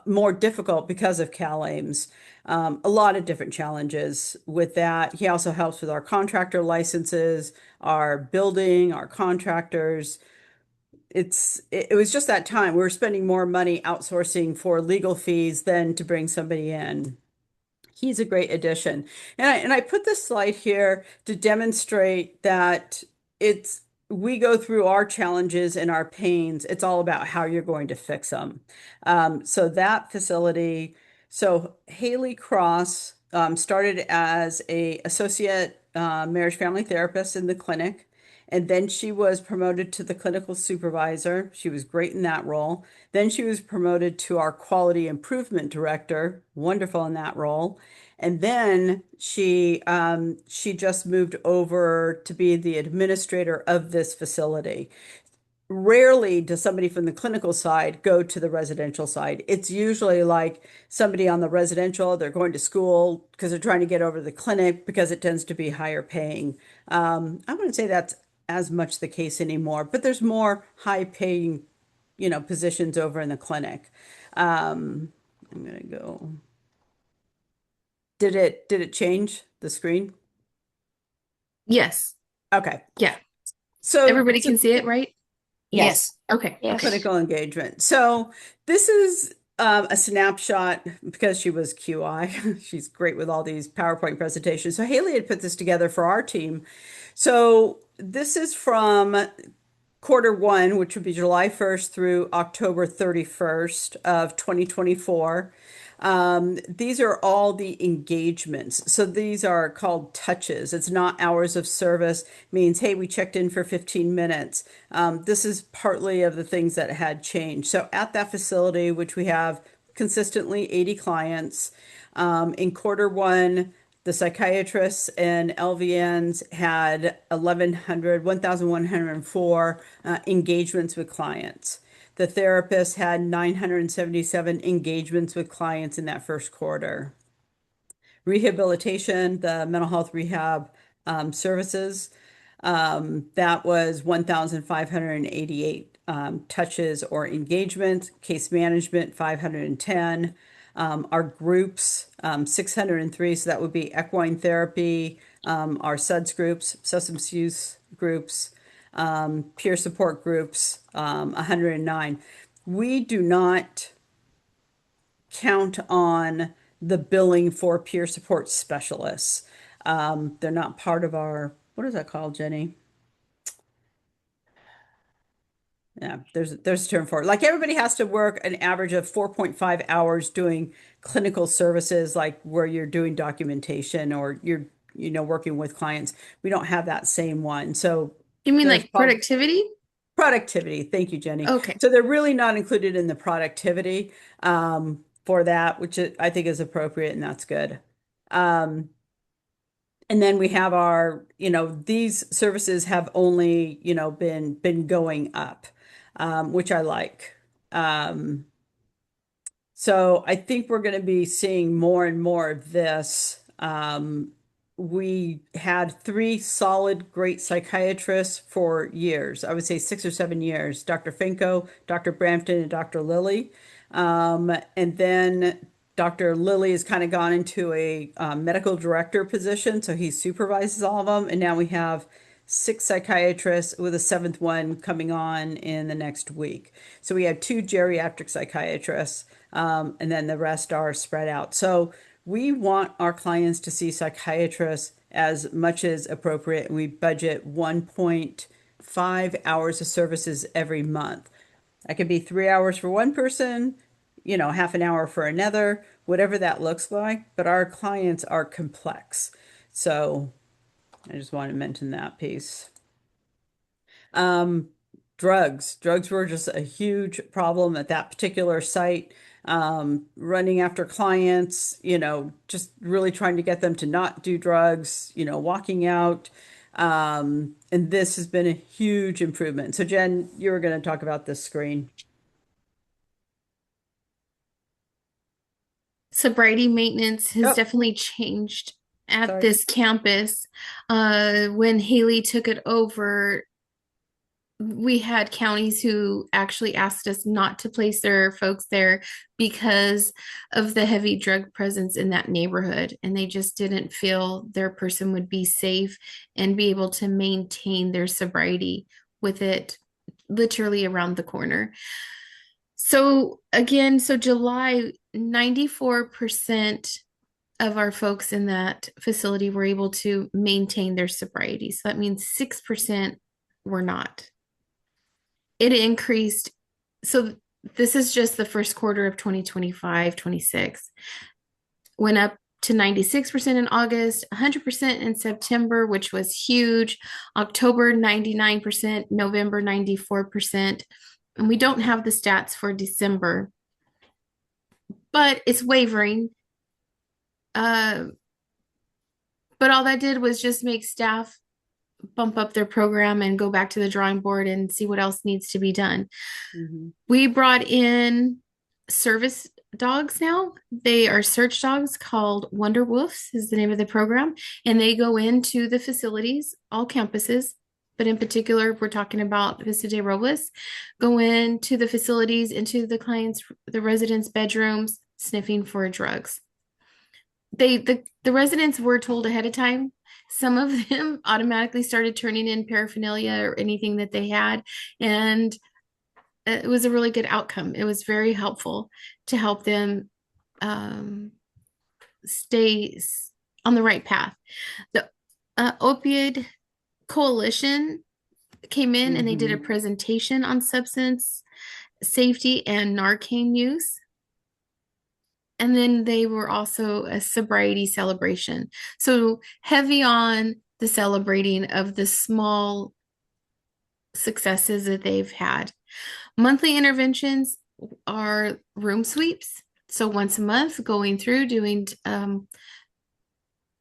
S2: more difficult because of Cal Ames. A lot of different challenges with that. He also helps with our contractor licenses, our building, our contractors. It was just that time. We were spending more money outsourcing for legal fees than to bring somebody in. He's a great addition. And I put this slide here to demonstrate that we go through our challenges and our pains. It's all about how you're going to fix them. So that facility So Haley Cross started as a associate marriage family therapist in the clinic, and then she was promoted to the clinical supervisor. She was great in that role. Then she was promoted to our quality improvement director, wonderful in that role. And then she just moved over to be the administrator of this facility. Rarely does somebody from the clinical side go to the residential side. It's usually like somebody on the residential, they're going to school because they're trying to get over to the clinic because it tends to be higher paying. I wouldn't say that's as much the case anymore, but there's more high paying, positions over in the clinic. I'm gonna go. Did it change the screen?
S5: Yes.
S2: Okay.
S5: Yeah.
S2: So
S5: Everybody can see it, right?
S1: Yes.
S5: Okay.
S6: Yes.
S2: clinical engagement. So this is a snapshot because she was QI. She's great with all these PowerPoint presentations. So Haley had put this together for our team. So this is from Q1, which would be July 1st through October 31st of 2024. These are all the engagements. So these are called touches. It's not hours of service, means, hey, we checked in for 15 minutes. This is partly of the things that had changed. So at that facility, which we have consistently 80 clients, in Q1, the psychiatrists and LVNs had 1,104 engagements with clients. The therapists had 977 engagements with clients in that first quarter. Rehabilitation, the mental health rehab services, that was 1,588 touches or engagements. Case management, 510. Our groups, 603. So that would be equine therapy, our SUDS groups, substance use groups, peer support groups, 109. We do not count on the billing for peer support specialists. They're not part of our, what is that called, Jenny? Yeah, there's a term for it. Like everybody has to work an average of 4.5 hours doing clinical services, like where you're doing documentation or you're, working with clients. We don't have that same one. So
S5: You mean
S2: there's
S5: like productivity?
S2: productivity. Thank you, Jenny.
S5: Okay.
S2: So they're really not included in the productivity for that, which I think is appropriate and that's good. And then we have our, these services have only, been going up, which I like. So I think we're going to be seeing more and more of this. We had three solid, great psychiatrists for years. I would say 6 or 7 years. Dr. Finko, Dr. Brampton, and Dr. Lilly. And then Dr. Lilly has kind of gone into a medical director position, so he supervises all of them. And now we have 6 psychiatrists with a seventh one coming on in the next week. So we have 2 geriatric psychiatrists, and then the rest are spread out. So we want our clients to see psychiatrists as much as appropriate. We budget 1.5 hours of services every month. That could be 3 hours for one person, half an hour for another, whatever that looks like. But our clients are complex. So I just want to mention that piece. Drugs were just a huge problem at that particular site. Running after clients, just really trying to get them to not do drugs, walking out. And this has been a huge improvement. So Jen, you were going to talk about this screen.
S5: Sobriety maintenance has
S2: Oh.
S5: definitely changed at
S2: Sorry.
S5: this campus. When Haley took it over, we had counties who actually asked us not to place their folks there because of the heavy drug presence in that neighborhood. And they just didn't feel their person would be safe and be able to maintain their sobriety with it literally around the corner. So again, so July, 94% of our folks in that facility were able to maintain their sobriety. So that means 6% were not. It increased. So this is just the first quarter of 2025-26. Went up to 96% in August, 100% in September, which was huge. October, 99%, November, 94%. And we don't have the stats for December, but it's wavering. But all that did was just make staff bump up their program and go back to the drawing board and see what else needs to be done.
S2: Mhm.
S5: We brought in service dogs now. They are search dogs called Wonder Wolves is the name of the program. And they go into the facilities, all campuses, but in particular, we're talking about Vista de Robles, go into the facilities, into the clients, the residents' bedrooms, sniffing for drugs. The residents were told ahead of time. Some of them automatically started turning in paraphernalia or anything that they had. And it was a really good outcome. It was very helpful to help them stay on the right path. The Opioid Coalition came in and they did a presentation on substance safety and Narcan use. And then they were also a sobriety celebration. So heavy on the celebrating of the small successes that they've had. Monthly interventions are room sweeps. So once a month, going through doing a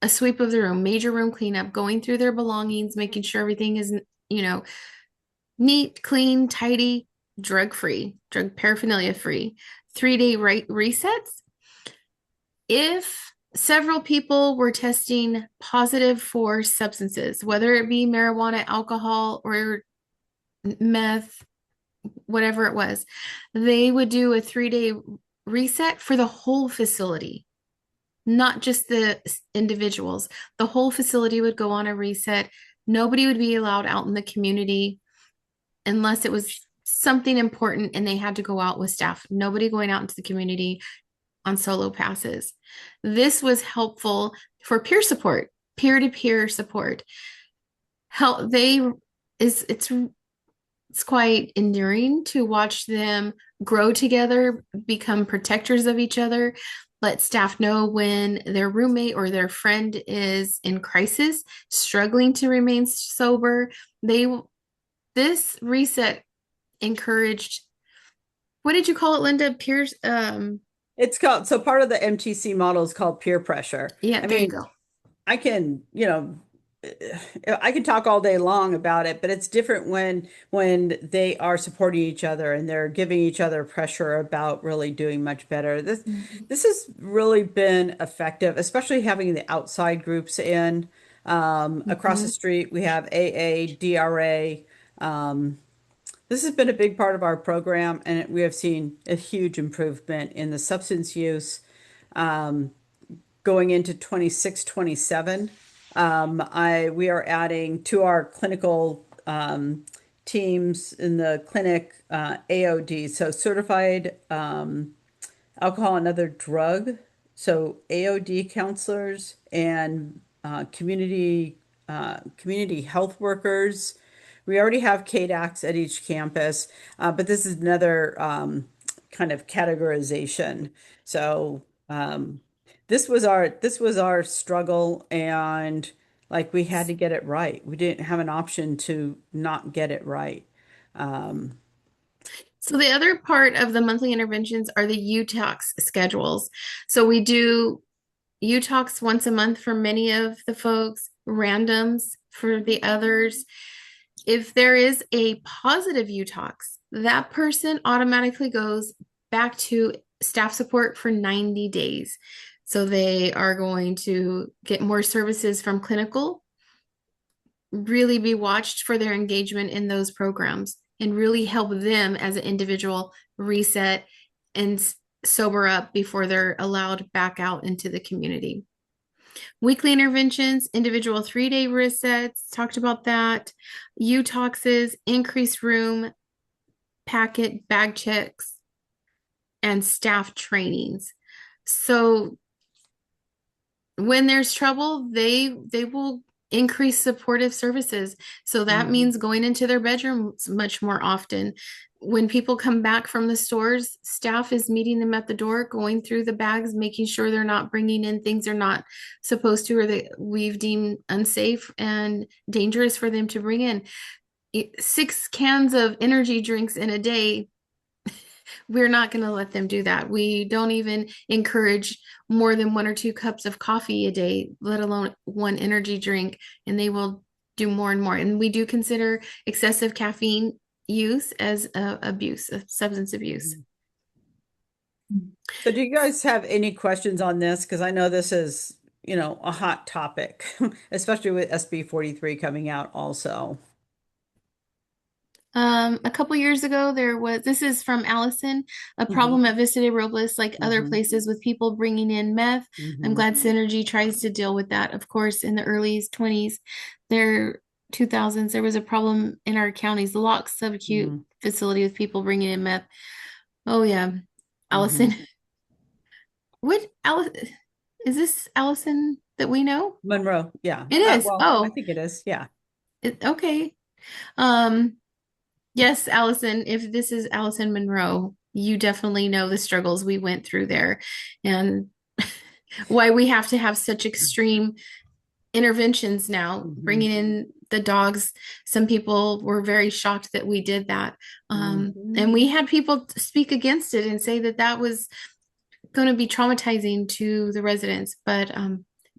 S5: sweep of the room, major room cleanup, going through their belongings, making sure everything is, neat, clean, tidy, drug-free, drug paraphernalia free. 3-day resets. If several people were testing positive for substances, whether it be marijuana, alcohol, or meth, whatever it was, they would do a 3-day reset for the whole facility, not just the individuals. The whole facility would go on a reset. Nobody would be allowed out in the community unless it was something important and they had to go out with staff. Nobody going out into the community on solo passes. This was helpful for peer support, peer-to-peer support. It's quite endearing to watch them grow together, become protectors of each other, let staff know when their roommate or their friend is in crisis, struggling to remain sober. This reset encouraged, what did you call it, Lynda? Peers,
S2: It's called, so part of the MTC model is called peer pressure.
S5: yeah,
S2: I
S5: there you
S2: mean,
S5: go.
S2: I can, I can talk all day long about it, but it's different when they are supporting each other and they're giving each other pressure about really doing much better. This has really been effective, especially having the outside groups in. Across the street, we have AA, DRA. This has been a big part of our program, and we have seen a huge improvement in the substance use going into 26, 27. We are adding to our clinical teams in the clinic AOD, so certified alcohol and other drug. So AOD counselors and community health workers. We already have KDACs at each campus, but this is another kind of categorization. So this was our struggle, and like we had to get it right. We didn't have an option to not get it right.
S5: So the other part of the monthly interventions are the UTOX schedules. So we do UTOX once a month for many of the folks, randoms for the others. If there is a positive UTOX, that person automatically goes back to staff support for 90 days. So they are going to get more services from clinical, really be watched for their engagement in those programs, and really help them as an individual reset and sober up before they're allowed back out into the community. Weekly interventions, individual 3-day resets, talked about that. UTOXs, increased room, packet, bag checks, and staff trainings. So when there's trouble, they will increase supportive services. So that
S2: Mhm.
S5: means going into their bedrooms much more often. When people come back from the stores, staff is meeting them at the door, going through the bags, making sure they're not bringing in things they're not supposed to, or that we've deemed unsafe and dangerous for them to bring in. 6 cans of energy drinks in a day, we're not going to let them do that. We don't even encourage more than 1 or 2 cups of coffee a day, let alone one energy drink, and they will do more and more. And we do consider excessive caffeine use as abuse, substance abuse.
S2: So do you guys have any questions on this? Because I know this is, a hot topic, especially with SB 43 coming out also.
S5: A couple years ago, this is from Allison, a problem at Vista de Robles, like other
S2: Mhm.
S5: places with people bringing in meth. I'm
S2: Mhm.
S5: glad Synergy tries to deal with that. Of course, in the early 20s, 2000s, there was a problem in our county's Lock subacute
S2: Mhm.
S5: facility with people bringing in meth. Oh yeah, Allison.
S2: Mhm.
S5: What is this Allison that we know?
S2: Monroe, yeah.
S5: It is.
S2: Well, I
S5: Oh,
S2: think it is, yeah.
S5: okay. Um, Yes, Allison, if this is Allison Monroe, you definitely know the struggles we went through there and why we have to have such extreme interventions now,
S2: Mhm.
S5: bringing in the dogs. Some people were very shocked that we did that.
S2: Mhm.
S5: And we had people speak against it and say that that was going to be traumatizing to the residents, but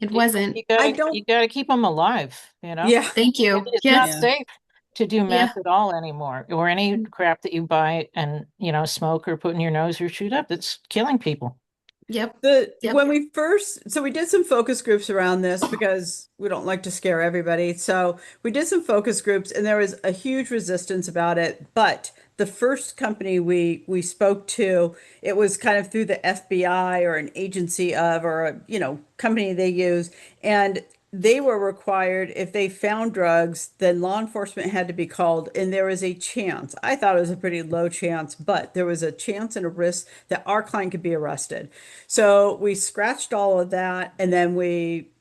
S5: it wasn't.
S2: I don't,
S7: you gotta keep them alive, you know?
S2: yeah,
S5: Thank you.
S7: It's not
S5: Yes.
S2: Yeah.
S7: safe to do
S5: Yeah.
S7: meth at all anymore, or any crap that you buy and, smoke or put in your nose or shoot up. It's killing people.
S5: Yep. Yep.
S2: When we did some focus groups around this because we don't like to scare everybody. So we did some focus groups and there was a huge resistance about it. But the first company we spoke to, it was kind of through the FBI or an agency of, or a, company they use. And they were required, if they found drugs, then law enforcement had to be called. And there was a chance, I thought it was a pretty low chance, but there was a chance and a risk that our client could be arrested. So we scratched all of that and then we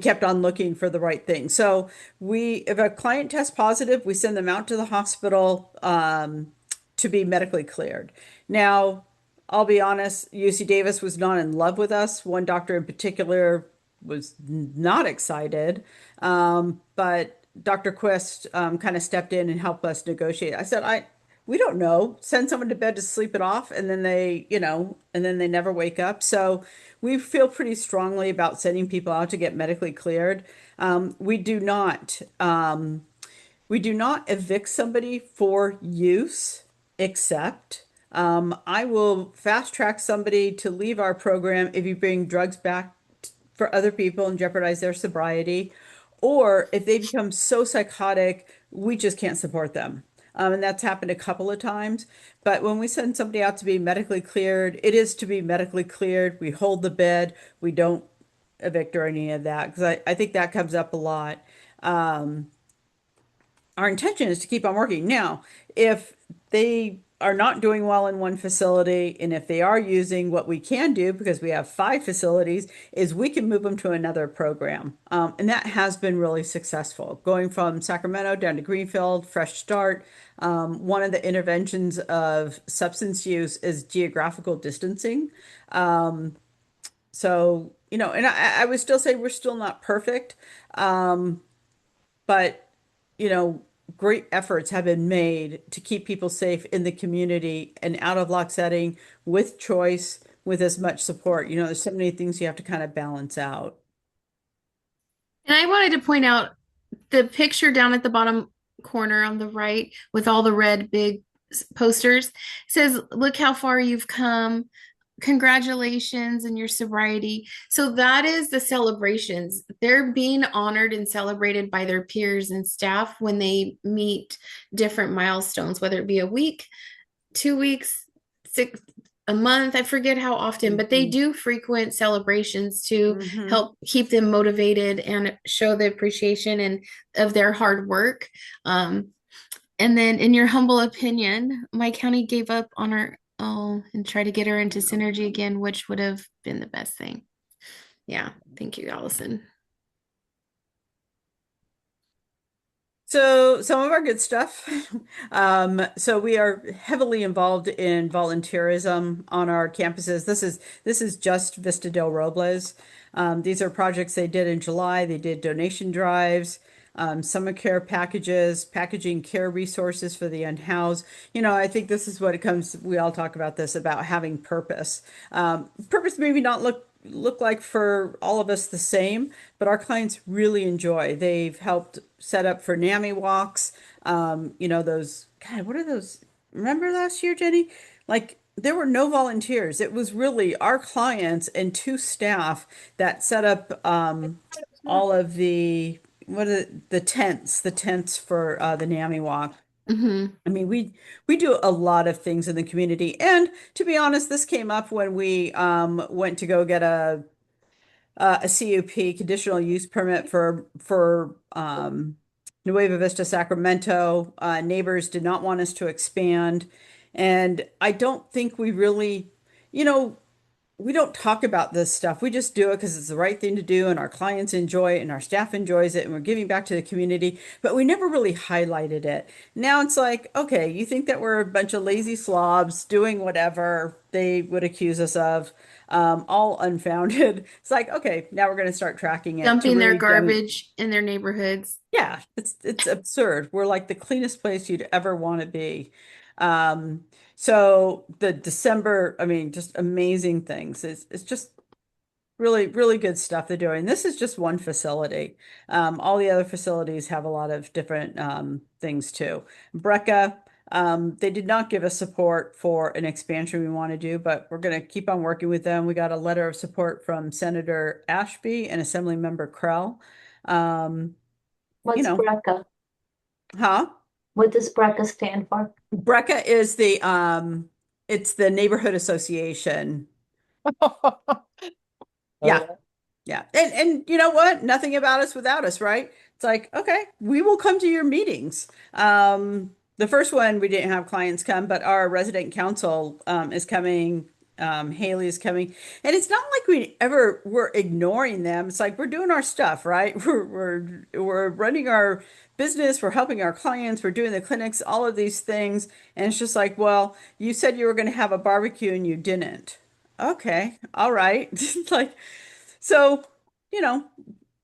S2: kept on looking for the right thing. So if a client tests positive, we send them out to the hospital to be medically cleared. Now, I'll be honest, UC Davis was not in love with us. One doctor in particular was not excited, but Dr. Quist kind of stepped in and helped us negotiate. I said, we don't know. Send someone to bed to sleep it off, and then and then they never wake up. So we feel pretty strongly about sending people out to get medically cleared. We do not evict somebody for use, except I will fast track somebody to leave our program if you bring drugs back for other people and jeopardize their sobriety, or if they become so psychotic, we just can't support them. And that's happened a couple of times. But when we send somebody out to be medically cleared, it is to be medically cleared. We hold the bed. We don't evict or any of that because I think that comes up a lot. Our intention is to keep on working. Now, if they are not doing well in one facility, and if they are using, what we can do, because we have 5 facilities, is we can move them to another program. And that has been really successful. Going from Sacramento down to Greenfield, fresh start. One of the interventions of substance use is geographical distancing. So, and I would still say we're still not perfect. But, you know, great efforts have been made to keep people safe in the community and out of lock setting with choice, with as much support. There's so many things you have to kind of balance out.
S5: And I wanted to point out the picture down at the bottom corner on the right with all the red big posters says, "Look how far you've come. Congratulations in your sobriety." So that is the celebrations. They're being honored and celebrated by their peers and staff when they meet different milestones, whether it be a week, 2 weeks, a month. I forget how often, but they do frequent celebrations to help keep them motivated and show the appreciation and of their hard work. And then, in your humble opinion, my county gave up on her and try to get her into Synergy again, which would have been the best thing. Yeah, thank you, Allison.
S2: So some of our good stuff. So we are heavily involved in volunteerism on our campuses. This is just Vista del Robles. These are projects they did in July. They did donation drives, summer care packages, packaging care resources for the unhoused. I think this is what it comes. We all talk about this about having purpose. Purpose maybe not look like for all of us the same, but our clients really enjoy. They've helped set up for NAMI walks. Those, God, what are those? Remember last year, Jenny? Like there were no volunteers. It was really our clients and two staff that set up all of the tents for the NAMI walk.
S5: Hmm.
S2: I mean, we do a lot of things in the community, and to be honest, this came up when we went to go get a CUP, conditional use permit for Nueva Vista, Sacramento. Neighbors did not want us to expand, and I don't think we really, you know, we don't talk about this stuff. We just do it because it's the right thing to do, and our clients enjoy it, and our staff enjoys it, and we're giving back to the community. But we never really highlighted it. Now it's like, okay, you think that we're a bunch of lazy slobs doing whatever they would accuse us of, all unfounded. It's like, okay, now we're going to start tracking it to
S5: Dumping their
S2: really
S5: garbage in their neighborhoods.
S2: yeah, it's absurd. We're like the cleanest place you'd ever want to be. Um, so the December, I mean, just amazing things. It's just really, really good stuff they're doing. This is just one facility. All the other facilities have a lot of different things too. Brecca, they did not give us support for an expansion we want to do, but we're going to keep on working with them. We got a letter of support from Senator Ashby and Assemblymember Krell. Um, you
S6: What's
S2: know,
S6: BRCA?
S2: huh?
S6: What does BRCA stand for?
S2: Brecca is it's the neighborhood association. Yeah.
S7: Oh,
S2: Yeah. And you know what? Nothing about us without us, right? It's like, okay, we will come to your meetings. The first one we didn't have clients come, but our resident council is coming. Haley is coming. And it's not like we're ignoring them. It's like we're doing our stuff, right? We're running our business, we're helping our clients, we're doing the clinics, all of these things. And it's just like, well, you said you were going to have a barbecue and you didn't. Okay, all right. Like so, you know,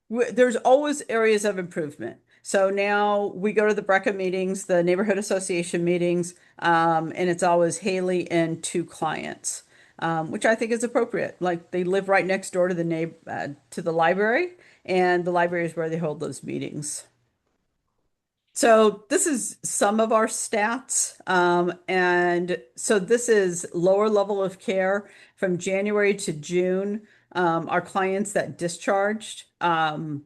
S2: there's always areas of improvement. So now we go to the BRCA meetings, the neighborhood association meetings, and it's always Haley and two clients, which I think is appropriate. Like they live right next door to to the library, and the library is where they hold those meetings. So this is some of our stats. And so this is lower level of care from January to June. Our clients that discharged, 31%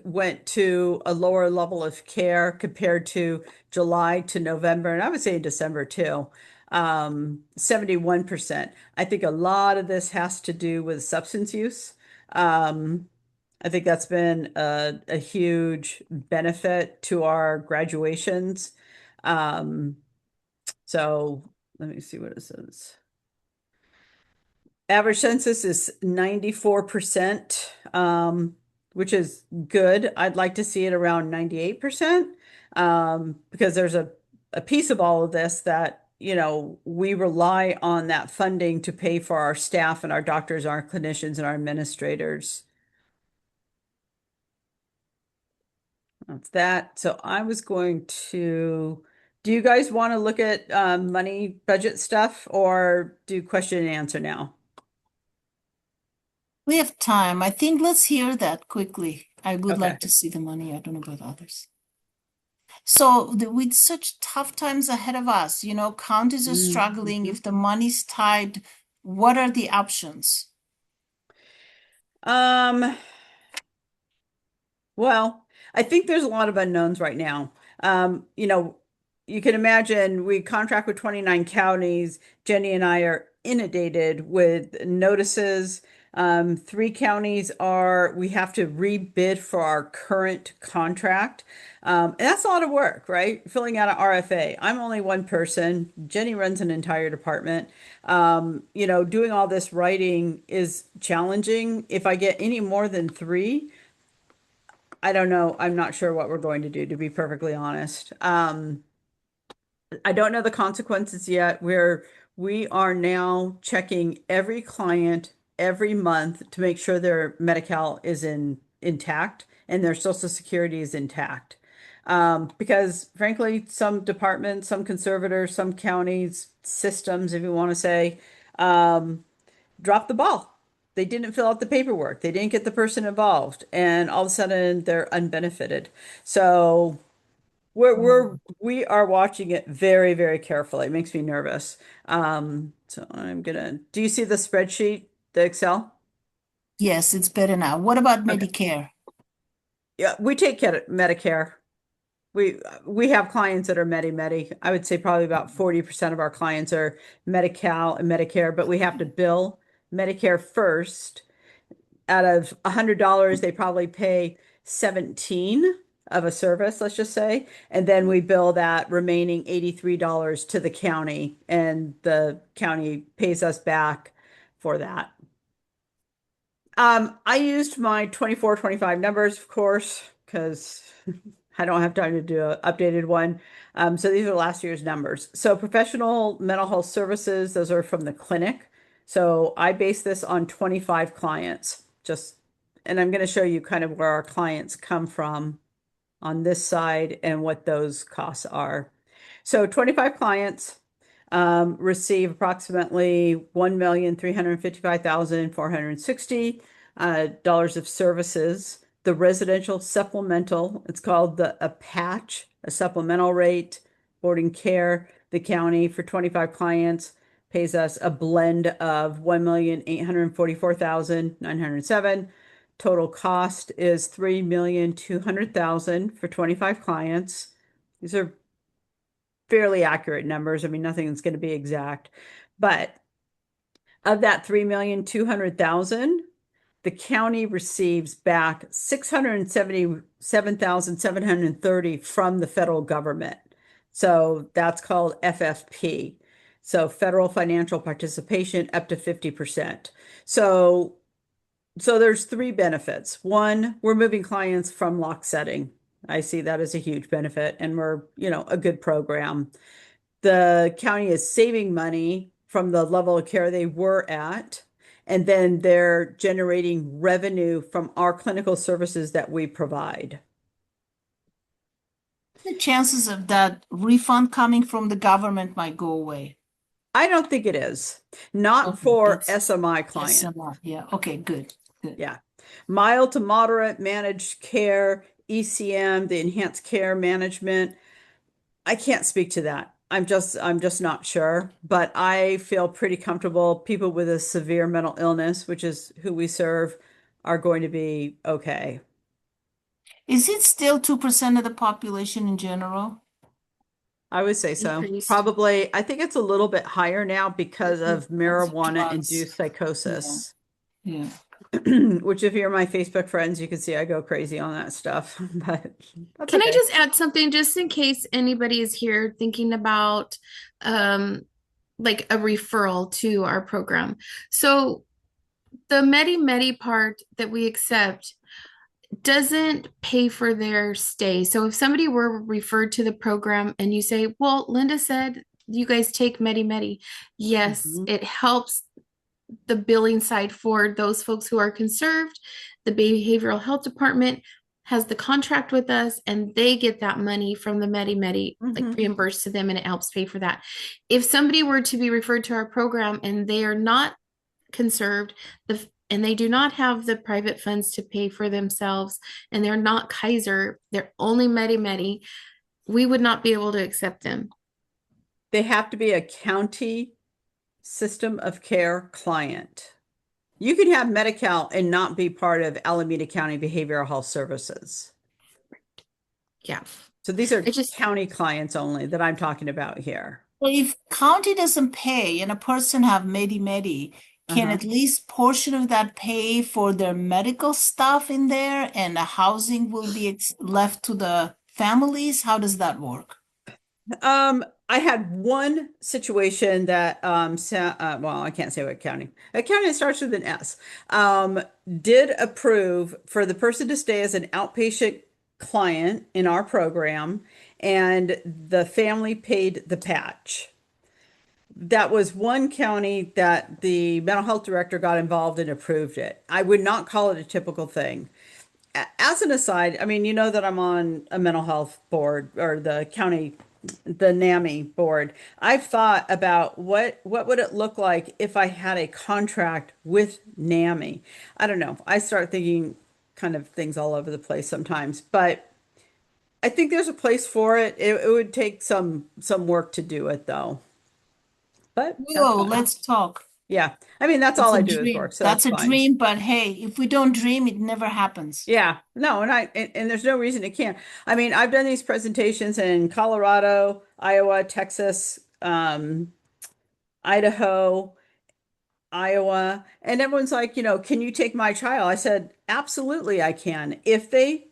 S2: went to a lower level of care compared to July to November, and I would say December too. 71%. I think a lot of this has to do with substance use. Um, I think that's been a huge benefit to our graduations. Um, so let me see what it says. Average census is 94%, which is good. I'd like to see it around 98%, because there's a piece of all of this that, we rely on that funding to pay for our staff and our doctors, our clinicians, and our administrators. That's that. So I was going to, do you guys want to look at money budget stuff or do question and answer now?
S1: We have time. I think let's hear that quickly. I would
S2: Okay.
S1: like to see the money. I don't know about others. So with such tough times ahead of us, counties are struggling. If the money's tied, what are the options?
S2: Um, well, I think there's a lot of unknowns right now. You can imagine we contract with 29 counties. Jenny and I are inundated with notices. Three counties we have to rebid for our current contract. And that's a lot of work, right? Filling out an RFA. I'm only one person. Jenny runs an entire department. Doing all this writing is challenging. If I get any more than three, I don't know. I'm not sure what we're going to do, to be perfectly honest. I don't know the consequences yet. We are now checking every client every month to make sure their Medi-Cal is intact and their Social Security is intact. Because frankly, some departments, some conservators, some counties, systems, if you want to say, dropped the ball. They didn't fill out the paperwork. They didn't get the person involved, and all of a sudden they're unbenefited. So we are watching it very, very carefully. It makes me nervous. So I'm gonna, do you see the spreadsheet, the Excel?
S1: Yes, it's better now. What about
S2: Okay.
S1: Medicare?
S2: Yeah, we take care of Medicare. We have clients that are Medi-Medi. I would say probably about 40% of our clients are Medi-Cal and Medicare, but we have to bill Medicare first. Out of $100, they probably pay 17 of a service, let's just say, and then we bill that remaining $83 to the county, and the county pays us back for that. I used my 24, 25 numbers, of course, because I don't have time to do an updated one. So these are last year's numbers. So professional mental health services, those are from the clinic. So I base this on 25 clients, and I'm going to show you kind of where our clients come from on this side and what those costs are. So 25 clients receive approximately $1,355,460 of services. The residential supplemental, it's called a patch, a supplemental rate, boarding care. The county for 25 clients pays us a blend of 1,844,907. Total cost is 3,200,000 for 25 clients. These are fairly accurate numbers. I mean, nothing's going to be exact, but of that 3,200,000, the county receives back 677,730 from the federal government. So that's called FFP. So federal financial participation up to 50%. So there's three benefits. One, we're moving clients from lock setting. I see that as a huge benefit, and we're, a good program. The county is saving money from the level of care they were at, and then they're generating revenue from our clinical services that we provide.
S1: The chances of that refund coming from the government might go away.
S2: I don't think it is. Not
S1: Okay,
S2: for
S1: that's
S2: SMI clients.
S1: SMR. Yeah. Okay, good. Good.
S2: Yeah. Mild to moderate managed care, ECM, the enhanced care management. I can't speak to that. I'm just not sure, but I feel pretty comfortable. People with a severe mental illness, which is who we serve, are going to be okay.
S1: Is it still 2% of the population in general?
S2: I would say so.
S5: Increased.
S2: Probably, I think it's a little bit higher now because of marijuana-induced
S1: Drugs.
S2: psychosis.
S1: Yeah.
S2: Which, if you're my Facebook friends, you can see I go crazy on that stuff. But that's
S5: Can I
S2: okay.
S5: just add something just in case anybody is here thinking about like a referral to our program? So the Medi part that we accept doesn't pay for their stay. So if somebody were referred to the program and you say, well, Lynda said you guys take Medi, yes,
S2: Mhm.
S5: it helps the billing side for those folks who are conserved. The behavioral health department has the contract with us and they get that money from the Medi like
S2: Mhm.
S5: reimbursed to them, and it helps pay for that. If somebody were to be referred to our program and they are not conserved, and they do not have the private funds to pay for themselves, and they're not Kaiser, they're only Medi, we would not be able to accept them.
S2: They have to be a county system of care client. You can have Medi-Cal and not be part of Alameda County Behavioral Health Services.
S5: Yeah.
S2: So these are
S5: It just
S2: county clients only that I'm talking about here.
S1: Well, if county doesn't pay and a person have Medi, can
S2: Uh-huh.
S1: at least portion of that pay for their medical stuff in there, and the housing will be left to the families? How does that work?
S2: I had one situation that well, I can't say what county. A county that starts with an S. Did approve for the person to stay as an outpatient client in our program, and the family paid the patch. That was one county that the mental health director got involved and approved it. I would not call it a typical thing. As an aside, I mean, you know that I'm on a mental health board or the county, the NAMI board. I've thought about what would it look like if I had a contract with NAMI. I don't know. I start thinking kind of things all over the place sometimes, but I think there's a place for it. It would take some work to do it though. But that's
S1: Whoa,
S2: fine.
S1: let's talk.
S2: Yeah. I mean, that's
S1: That's
S2: all
S1: a
S2: I do is
S1: dream.
S2: work, so
S1: That's
S2: that's
S1: a
S2: fine.
S1: dream, but hey, if we don't dream, it never happens.
S2: Yeah, no, and there's no reason it can't. I mean, I've done these presentations in Colorado, Iowa, Texas, Idaho, Iowa, and everyone's like, can you take my child? I said, absolutely, I can. If they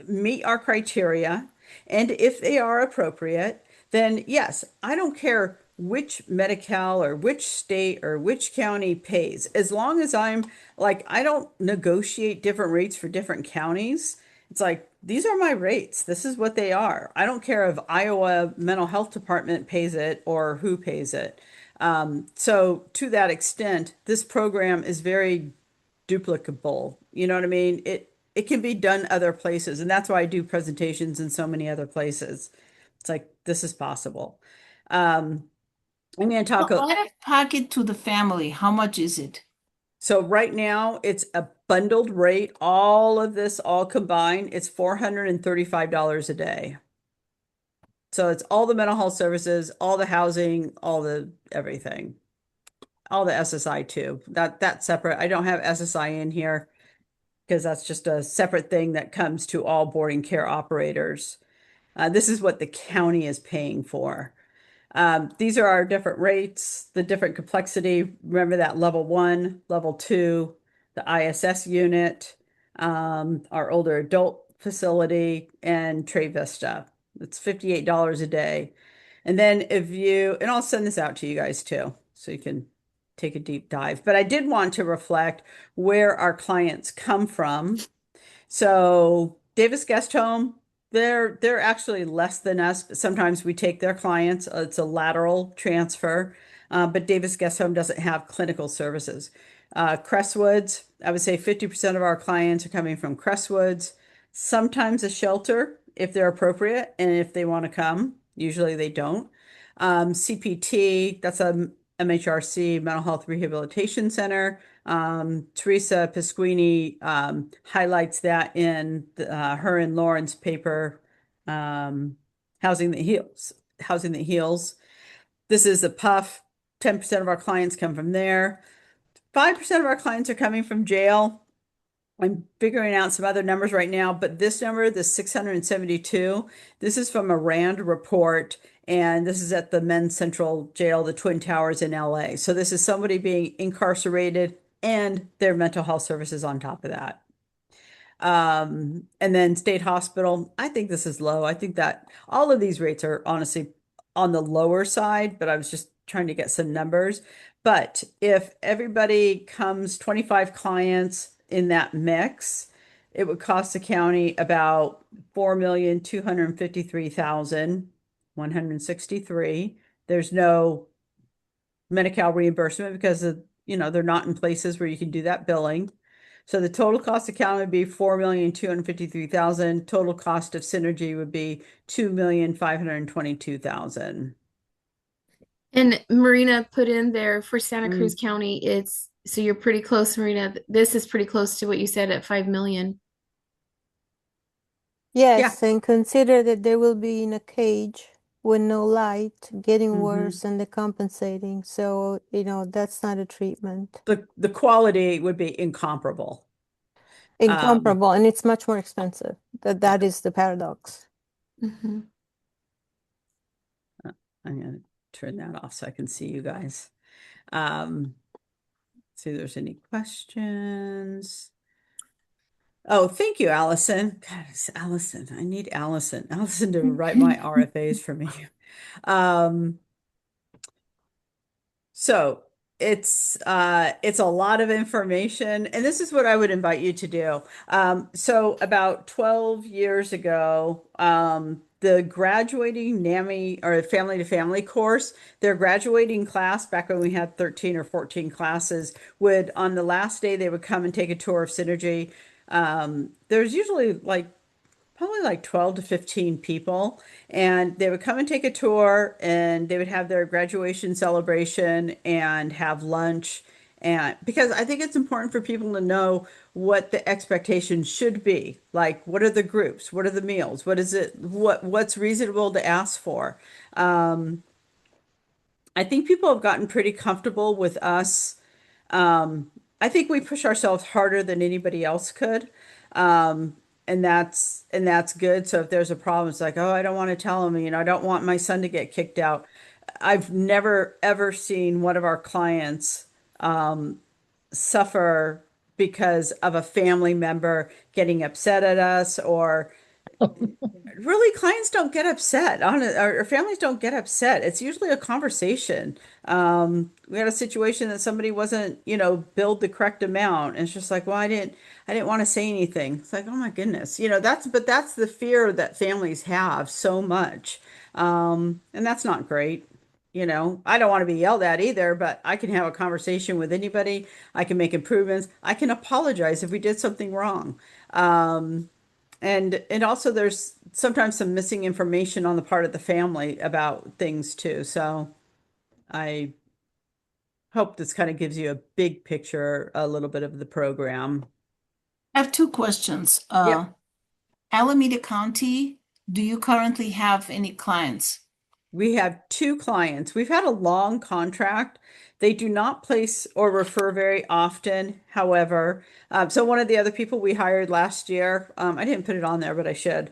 S2: meet our criteria and if they are appropriate, then yes, I don't care which Medi-Cal or which state or which county pays. As long as I'm like, I don't negotiate different rates for different counties. It's like, these are my rates. This is what they are. I don't care if Iowa Mental Health Department pays it or who pays it. So to that extent, this program is very duplicable. You know what I mean? It can be done other places, and that's why I do presentations in so many other places. It's like this is possible. I'm going to
S1: So
S2: talk.
S1: out of pocket to the family, how much is it?
S2: So right now it's a bundled rate. All of this all combined, it's $435 a day. So it's all the mental health services, all the housing, all the everything. All the SSI too. That's separate. I don't have SSI in here because that's just a separate thing that comes to all boarding care operators. This is what the county is paying for. These are our different rates, the different complexity. Remember that level 1, level 2, the ISS unit, our older adult facility, and Trey Vista. It's $58 a day. And then and I'll send this out to you guys too, so you can take a deep dive. But I did want to reflect where our clients come from. So Davis Guest Home, they're actually less than us, but sometimes we take their clients. It's a lateral transfer, but Davis Guest Home doesn't have clinical services. Crestwoods, I would say 50% of our clients are coming from Crestwoods, sometimes a shelter if they're appropriate and if they want to come. Usually they don't. CPT, that's a MHRC, Mental Health Rehabilitation Center. Teresa Pasquini highlights that in her and Lauren's paper, Housing That Heals. Housing That Heals. This is a PUF. 10% of our clients come from there. 5% of our clients are coming from jail. I'm figuring out some other numbers right now, but this number, the 672, this is from a RAND report, and this is at the Men's Central Jail, the Twin Towers in LA. So this is somebody being incarcerated and their mental health services on top of that. And then state hospital, I think this is low. I think that all of these rates are honestly on the lower side, but I was just trying to get some numbers. But if everybody comes 25 clients in that mix, it would cost the county about 4,253,163. There's no Medi-Cal reimbursement because they're not in places where you can do that billing. So the total cost of county would be 4,253,000. Total cost of Synergy would be 2,522,000.
S5: And Marina put in there for Santa Cruz County, so you're pretty close, Marina. This is pretty close to what you said at 5 million.
S8: Yes, and consider that they will be in a cage with no light, getting worse and decompensating. So, that's not a treatment.
S2: The quality would be incomparable.
S8: Incomparable, and it's much more expensive. That is the paradox.
S2: I'm going to turn that off so I can see you guys. See if there's any questions. Oh, thank you, Allison. God, it's Allison. I need Allison. Allison to write my RFAs for me. Um, so it's a lot of information, and this is what I would invite you to do. So about 12 years ago, the graduating NAMI or family to family course, their graduating class back when we had 13 or 14 classes would on the last day they would come and take a tour of Synergy. There's usually like probably like 12 to 15 people, and they would come and take a tour, and they would have their graduation celebration and have lunch. And because I think it's important for people to know what the expectations should be, like what are the groups, what are the meals, what is it, what's reasonable to ask for. I think people have gotten pretty comfortable with us. I think we push ourselves harder than anybody else could. And that's good. So if there's a problem, it's like, oh, I don't want to tell him, I don't want my son to get kicked out. I've never ever seen one of our clients suffer because of a family member getting upset at us, or really clients don't get upset on it, or families don't get upset. It's usually a conversation. We had a situation that somebody wasn't, billed the correct amount, and it's just like, well, I didn't want to say anything. It's like, oh my goodness, but that's the fear that families have so much. And that's not great. I don't want to be yelled at either, but I can have a conversation with anybody. I can make improvements. I can apologize if we did something wrong. And also there's sometimes some missing information on the part of the family about things too. So I hope this kind of gives you a big picture, a little bit of the program.
S1: I have two questions.
S2: Yep.
S1: Alameda County, do you currently have any clients?
S2: We have two clients. We've had a long contract. They do not place or refer very often. However, so one of the other people we hired last year, I didn't put it on there, but I should,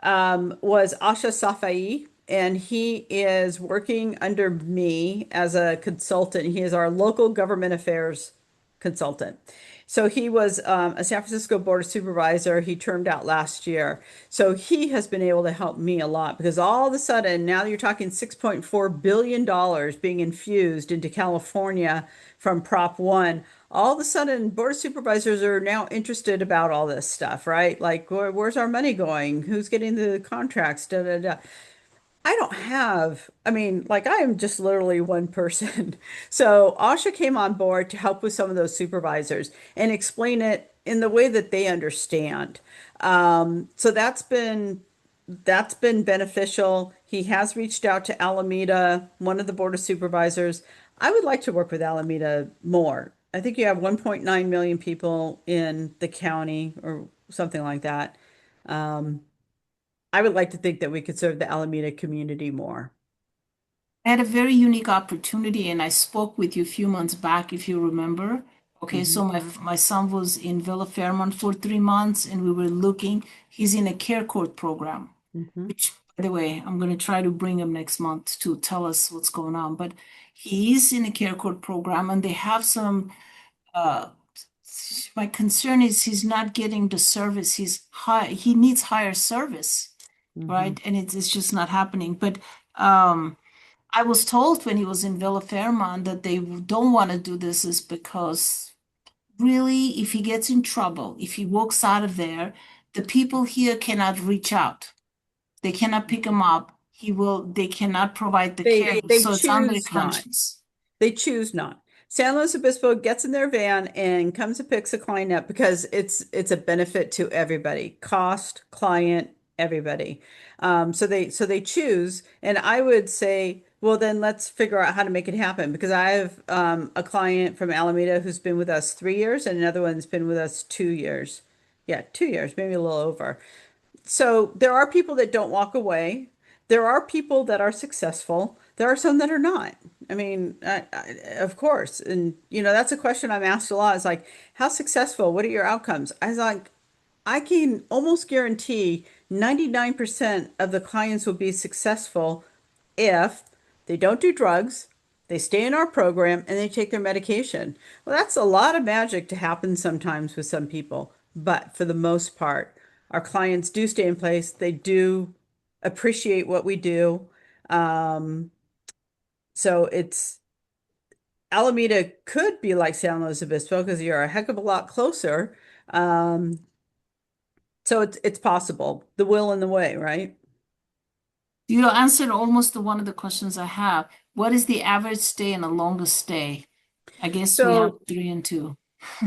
S2: was Asha Safai, and he is working under me as a consultant. He is our local government affairs consultant. So he was a San Francisco Board of Supervisor. He termed out last year. So he has been able to help me a lot because all of a sudden now you're talking $6.4 billion being infused into California from Prop 1. All of a sudden, Board of Supervisors are now interested about all this stuff, right? Like, where's our money going? Who's getting the contracts? Da, da, da. Like I am just literally one person. So Asha came on board to help with some of those supervisors and explain it in the way that they understand. So that's been beneficial. He has reached out to Alameda, one of the Board of Supervisors. I would like to work with Alameda more. I think you have 1.9 million people in the county or something like that. I would like to think that we could serve the Alameda community more.
S1: I had a very unique opportunity, and I spoke with you a few months back, if you remember. Okay, so my son was in Villa Fairmont for 3 months, and we were looking. He's in a care court program,
S2: Mhm.
S1: which, by the way, I'm going to try to bring him next month to tell us what's going on. But he is in a care court program, and they have some. Uh, my concern is he's not getting the service. He's high. He needs higher service,
S2: Mhm.
S1: right? And it's just not happening. But I was told when he was in Villa Fairmont that they don't want to do this is because really, if he gets in trouble, if he walks out of there, the people here cannot reach out. They cannot pick him up. They cannot provide the care.
S2: They
S1: So it's on their
S2: choose not.
S1: conscience.
S2: They choose not. San Luis Obispo gets in their van and comes and picks a client up because it's a benefit to everybody, cost, client, everybody. So they choose, and I would say, well, then let's figure out how to make it happen because I have a client from Alameda who's been with us 3 years, and another one's been with us 2 years. Yeah, 2 years, maybe a little over. So there are people that don't walk away. There are people that are successful. There are some that are not. Of course. And, that's a question I'm asked a lot. It's like, how successful? What are your outcomes? I was like, I can almost guarantee 99% of the clients will be successful if they don't do drugs, they stay in our program, and they take their medication. Well, that's a lot of magic to happen sometimes with some people, but for the most part, our clients do stay in place. They do appreciate what we do. So it's Alameda could be like San Luis Obispo because you're a heck of a lot closer. Um, so it's possible. The will and the way, right?
S1: You answered almost the one of the questions I have. What is the average stay and the longest stay? I guess we have
S2: So
S1: 3 and 2,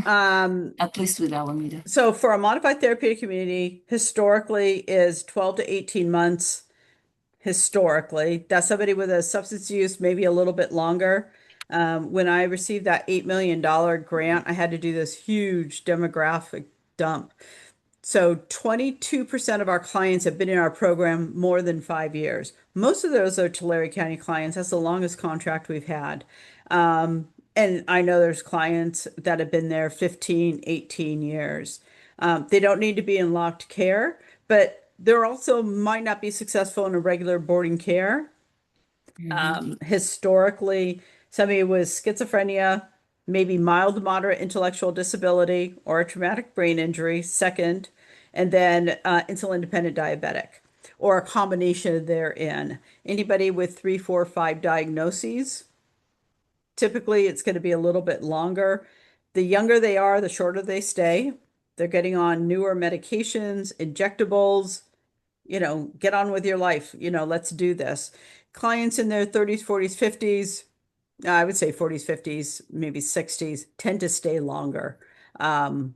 S2: um,
S1: at least with Alameda.
S2: so for a modified therapeutic community, historically is 12 to 18 months. Historically, that's somebody with a substance use, maybe a little bit longer. When I received that $8 million grant, I had to do this huge demographic dump. So 22% of our clients have been in our program more than 5 years. Most of those are Tulare County clients. That's the longest contract we've had. And I know there's clients that have been there 15, 18 years. They don't need to be in locked care, but they're also might not be successful in a regular boarding care. Historically, somebody with schizophrenia, maybe mild to moderate intellectual disability or a traumatic brain injury, second, and then insulin dependent diabetic or a combination therein. Anybody with 3, 4, 5 diagnoses, typically it's going to be a little bit longer. The younger they are, the shorter they stay. They're getting on newer medications, injectables, get on with your life. Let's do this. Clients in their 30s, 40s, 50s, I would say 40s, 50s, maybe 60s, tend to stay longer. But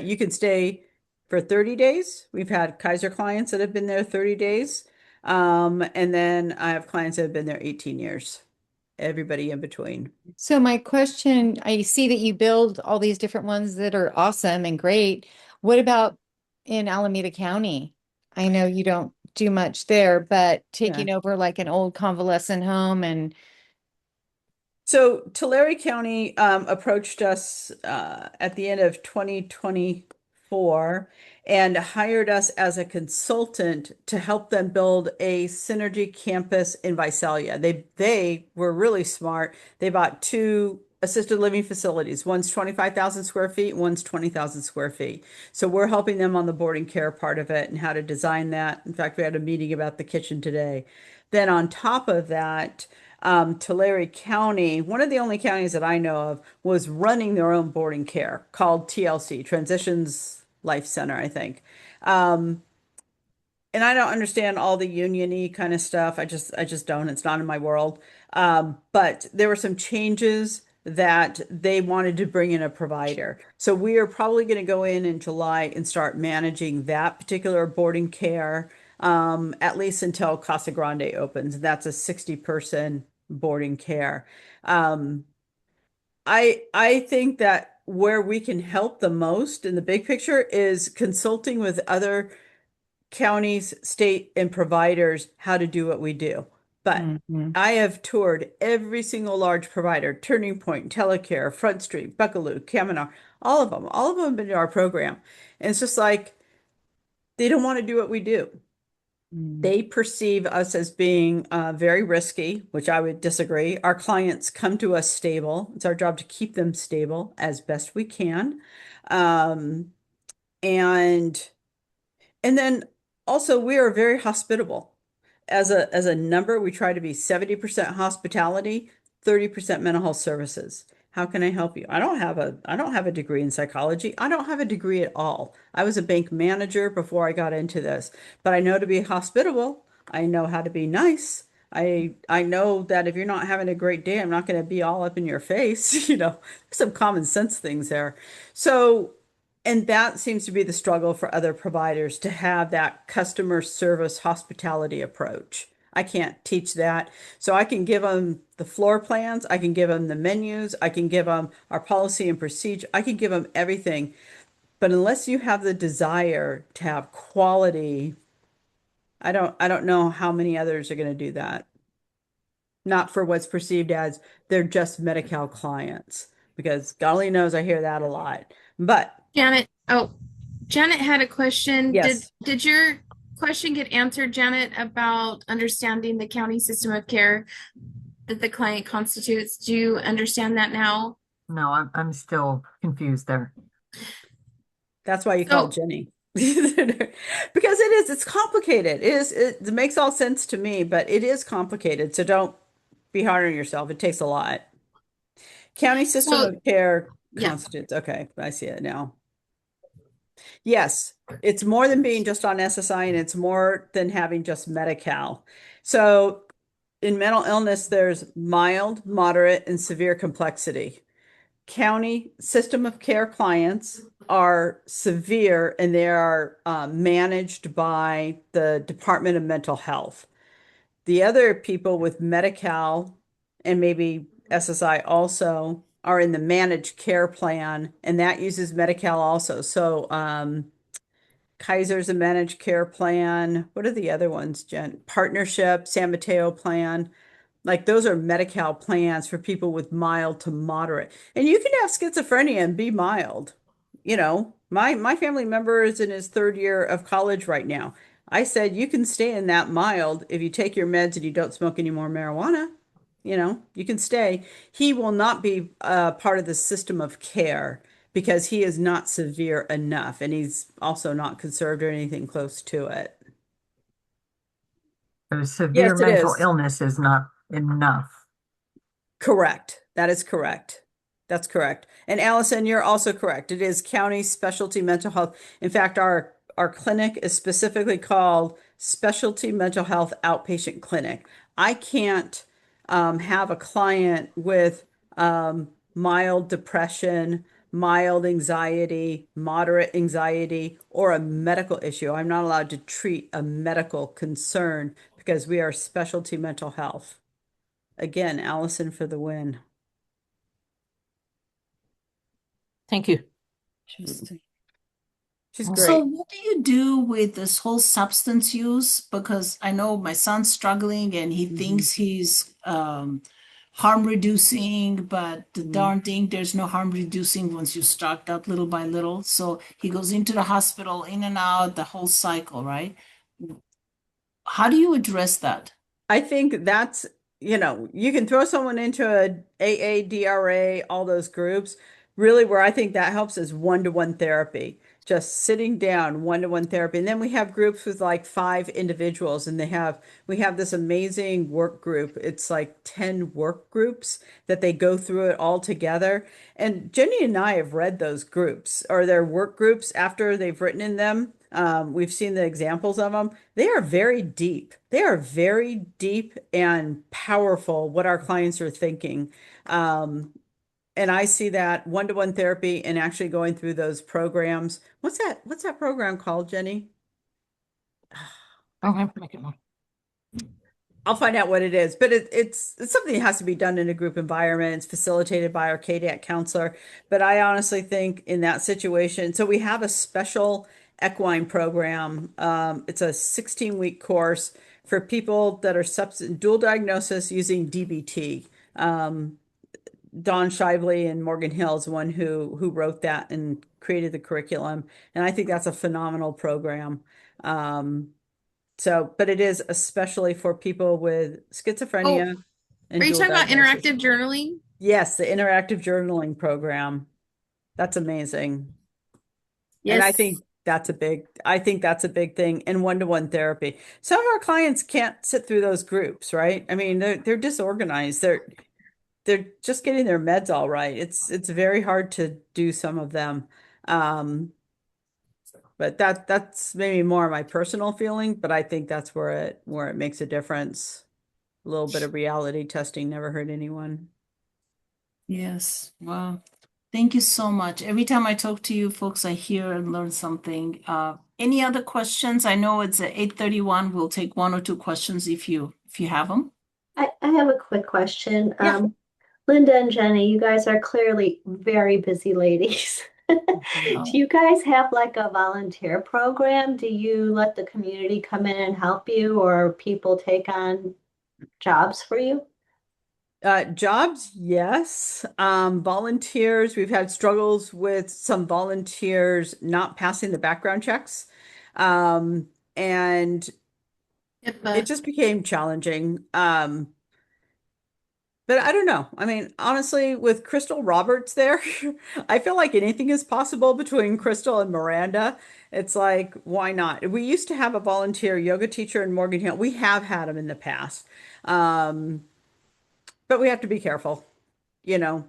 S2: you can stay for 30 days. We've had Kaiser clients that have been there 30 days. And then I have clients that have been there 18 years, everybody in between.
S4: So my question, I see that you build all these different ones that are awesome and great. What about in Alameda County? I know you don't do much there, but taking over like an old convalescent home and
S2: So Tulare County approached us at the end of 2024 and hired us as a consultant to help them build a Synergy campus in Visalia. They were really smart. They bought 2 assisted living facilities. One's 25,000 square feet, one's 20,000 square feet. So we're helping them on the boarding care part of it and how to design that. In fact, we had a meeting about the kitchen today. Then on top of that, Tulare County, one of the only counties that I know of, was running their own boarding care called TLC, Transitions Life Center, I think. And I don't understand all the union-y kind of stuff. I just don't. It's not in my world. But there were some changes that they wanted to bring in a provider. So we are probably going to go in July and start managing that particular boarding care, at least until Casa Grande opens. That's a 60-person boarding care. I think that where we can help the most in the big picture is consulting with other counties, state, and providers how to do what we do. But I have toured every single large provider, Turning Point, Telecare, Front Street, Buckaloo, Kaminar, all of them. All of them have been to our program. And it's just like they don't want to do what we do. They perceive us as being very risky, which I would disagree. Our clients come to us stable. It's our job to keep them stable as best we can. Um, and and then also we are very hospitable. As a number, we try to be 70% hospitality, 30% mental health services. How can I help you? I don't have a degree in psychology. I don't have a degree at all. I was a bank manager before I got into this, but I know to be hospitable. I know how to be nice. I know that if you're not having a great day, I'm not going to be all up in your face. Some common sense things there. So and that seems to be the struggle for other providers to have that customer service hospitality approach. I can't teach that. So I can give them the floor plans, I can give them the menus, I can give them our policy and procedure, I can give them everything. But unless you have the desire to have quality, I don't know how many others are going to do that. Not for what's perceived as they're just Medi-Cal clients, because golly knows I hear that a lot. But
S5: Janet had a question.
S2: yes.
S5: Did your question get answered, Janet, about understanding the county system of care that the client constitutes? Do you understand that now?
S9: No, I'm still confused there.
S2: That's why you called Jenny. Because it's complicated. It makes all sense to me, but it is complicated. So don't be hard on yourself. It takes a lot. County system
S5: So
S2: of care
S5: yeah.
S2: constitutes. Okay, I see it now. Yes, it's more than being just on SSI, and it's more than having just Medi-Cal. So in mental illness, there's mild, moderate, and severe complexity. County system of care clients are severe, and they are managed by the Department of Mental Health. The other people with Medi-Cal and maybe SSI also are in the managed care plan, and that uses Medi-Cal also. So Kaiser's a managed care plan. What are the other ones, Jen? Partnership, San Mateo plan. Like those are Medi-Cal plans for people with mild to moderate. And you can have schizophrenia and be mild. You know, my family member is in his third year of college right now. I said you can stay in that mild if you take your meds and you don't smoke any more marijuana. You know, you can stay. He will not be part of the system of care because he is not severe enough, and he's also not conserved or anything close to it.
S9: So severe
S2: Yes, it
S9: mental
S2: is.
S9: illness is not enough.
S2: Correct. That is correct. That's correct. And Allison, you're also correct. It is county specialty mental health. In fact, our clinic is specifically called Specialty Mental Health Outpatient Clinic. I can't have a client with mild depression, mild anxiety, moderate anxiety, or a medical issue. I'm not allowed to treat a medical concern because we are specialty mental health. Again, Allison for the win.
S7: Thank you.
S1: Interesting.
S2: She's
S7: So
S1: So
S2: great.
S1: what do you do with this whole substance use? Because I know my son's struggling and he thinks he's harm reducing, but the darn thing, there's no harm reducing once you start that little by little. So he goes into the hospital, in and out, the whole cycle, right? How do you address that?
S2: I think that's, you can throw someone into a AA, DRA, all those groups. Really, where I think that helps is one-to-one therapy. Just sitting down, one-to-one therapy. And then we have groups with like 5 individuals, and we have this amazing work group. It's like 10 work groups that they go through it all together. And Jenny and I have read those groups or their work groups after they've written in them. We've seen the examples of them. They are very deep. They are very deep and powerful what our clients are thinking. And I see that one-to-one therapy and actually going through those programs. What's that program called, Jenny?
S7: I'll have to make it more.
S2: I'll find out what it is, but it's something that has to be done in a group environment. It's facilitated by our KDAC counselor. But I honestly think in that situation, so we have a special equine program. It's a 16-week course for people that are substance dual diagnosis using DBT. Don Shively and Morgan Hill is one who wrote that and created the curriculum, and I think that's a phenomenal program. So, but it is especially for people with
S5: Oh,
S2: schizophrenia and
S5: are you
S2: dual
S5: talking about
S2: diagnosis.
S5: interactive journaling?
S2: Yes, the interactive journaling program. That's amazing. And
S5: Yes.
S2: I think that's a big thing, and one-to-one therapy. Some of our clients can't sit through those groups, right? I mean, they're disorganized. They're just getting their meds all right. It's very hard to do some of them. Um, but that's maybe more my personal feeling, but I think that's where it makes a difference. A little bit of reality testing never hurt anyone.
S1: Yes. Wow. Thank you so much. Every time I talk to you folks, I hear and learn something. Any other questions? I know it's at 8:31. We'll take one or two questions if you have them.
S6: I have a quick question.
S2: Yeah.
S6: Lynda and Jenny, you guys are clearly very busy ladies. Do you guys have like a volunteer program? Do you let the community come in and help you, or people take on jobs for you?
S2: Jobs, yes. Volunteers, we've had struggles with some volunteers not passing the background checks. And it
S5: HIPAA.
S2: just became challenging. But I don't know. I mean, honestly, with Crystal Roberts there, I feel like anything is possible between Crystal and Miranda. It's like, why not? We used to have a volunteer yoga teacher in Morgan Hill. We have had them in the past. Um, but we have to be careful. You know,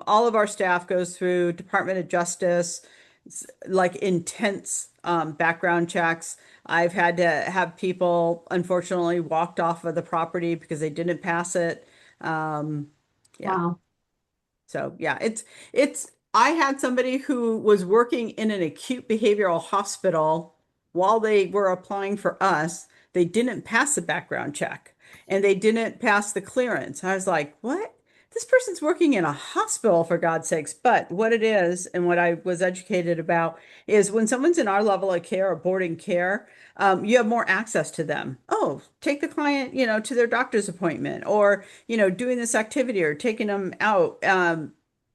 S2: all of our staff goes through Department of Justice, like intense background checks. I've had to have people unfortunately walked off of the property because they didn't pass it. Um, yeah.
S6: Wow.
S2: So yeah, it's I had somebody who was working in an acute behavioral hospital while they were applying for us. They didn't pass the background check and they didn't pass the clearance. I was like, what? This person's working in a hospital for God's sakes. But what it is, and what I was educated about, is when someone's in our level of care or boarding care, you have more access to them. Oh, take the client, to their doctor's appointment, or, doing this activity or taking them out.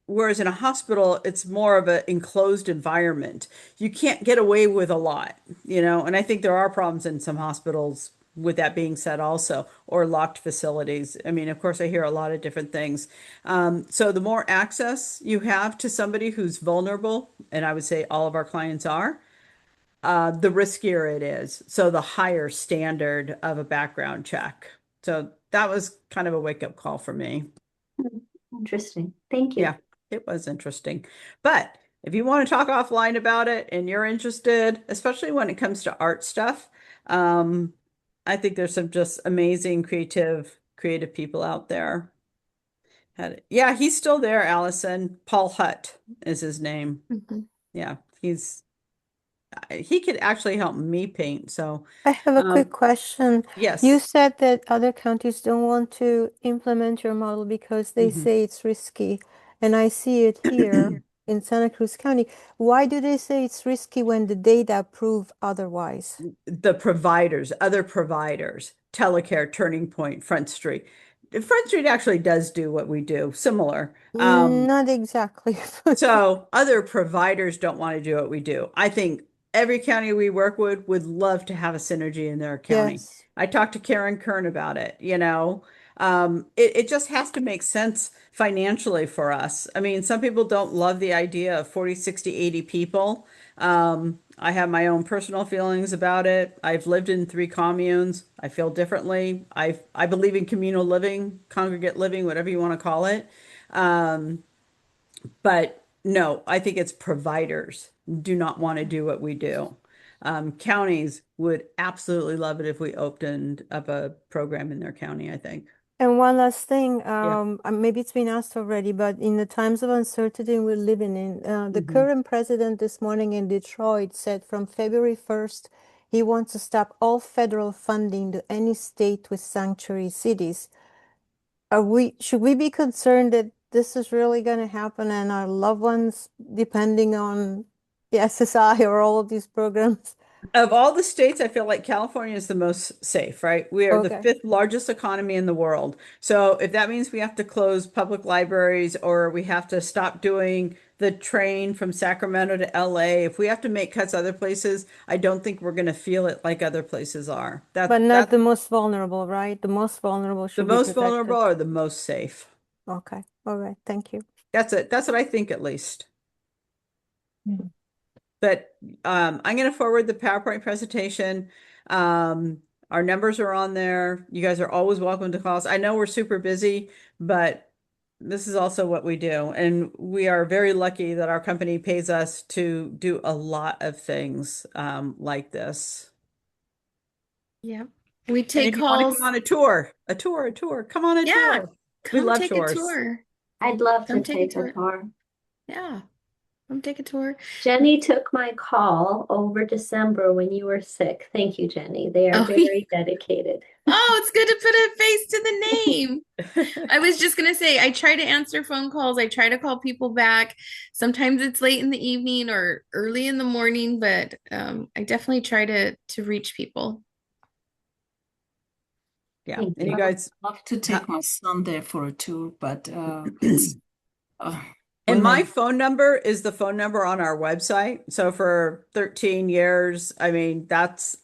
S2: Whereas in a hospital, it's more of an enclosed environment. You can't get away with a lot, and I think there are problems in some hospitals with that being said also, or locked facilities. I mean, of course, I hear a lot of different things. So the more access you have to somebody who's vulnerable, and I would say all of our clients are, the riskier it is. So the higher standard of a background check. So that was kind of a wake-up call for me.
S6: Interesting. Thank you.
S2: Yeah, it was interesting. But if you want to talk offline about it and you're interested, especially when it comes to art stuff, I think there's some just amazing creative people out there. Yeah, he's still there, Allison. Paul Hutt is his name.
S5: Mhm.
S2: Yeah, he could actually help me paint. So,
S8: I have a quick question.
S2: yes.
S8: You said that other counties don't want to implement your model because they
S2: Mhm.
S8: say it's risky, and I see it here in Santa Cruz County. Why do they say it's risky when the data prove otherwise?
S2: The providers, other providers, Telecare, Turning Point, Front Street. Front Street actually does do what we do, similar.
S8: Not exactly.
S2: So other providers don't want to do what we do. I think every county we work with would love to have a synergy in their county.
S8: Yes.
S2: I talked to Karen Kern about it. It just has to make sense financially for us. I mean, some people don't love the idea of 40, 60, 80 people. I have my own personal feelings about it. I've lived in 3 communes. I feel differently. I believe in communal living, congregate living, whatever you want to call it. But no, I think it's providers do not want to do what we do. Counties would absolutely love it if we opened up a program in their county, I think.
S8: And one last thing,
S2: Yeah.
S8: maybe it's been asked already, but in the times of uncertainty we're living in, the
S2: Mhm.
S8: current president this morning in Detroit said from February 1st, he wants to stop all federal funding to any state with sanctuary cities. Should we be concerned that this is really going to happen and our loved ones, depending on the SSI or all of these programs?
S2: Of all the states, I feel like California is the most safe, right? We are the
S8: Okay.
S2: 5th largest economy in the world. So if that means we have to close public libraries or we have to stop doing the train from Sacramento to LA, if we have to make cuts other places, I don't think we're going to feel it like other places are.
S8: But not
S2: That's
S8: the most vulnerable, right? The most vulnerable
S2: the
S8: should be
S2: most vulnerable
S8: protected.
S2: or the most safe.
S8: Okay. All right. Thank you.
S2: That's it. That's what I think at least.
S3: Mhm.
S2: But I'm going to forward the PowerPoint presentation. Our numbers are on there. You guys are always welcome to call us. I know we're super busy, but this is also what we do. And we are very lucky that our company pays us to do a lot of things like this.
S5: Yeah. We
S2: And
S5: take
S2: if you want to
S5: calls.
S2: come on a tour, come on a
S5: Yeah.
S2: tour. We
S5: Come
S2: love
S5: take a
S2: tours.
S5: tour.
S6: I'd love to
S5: Come take a
S6: take a
S5: tour.
S6: tour.
S5: Yeah. Come take a tour.
S6: Jenny took my call over December when you were sick. Thank you, Jenny. They are
S5: Oh,
S6: very dedicated.
S5: oh, it's good to put a face to the name. I was just gonna say, I try to answer phone calls. I try to call people back. Sometimes it's late in the evening or early in the morning, but I definitely try to reach people.
S2: Yeah.
S6: Thank
S2: And
S6: you.
S2: you guys,
S1: Love to take my son there for a tour, but it's uh,
S2: and my
S1: women.
S2: phone number is the phone number on our website. So for 13 years, I mean,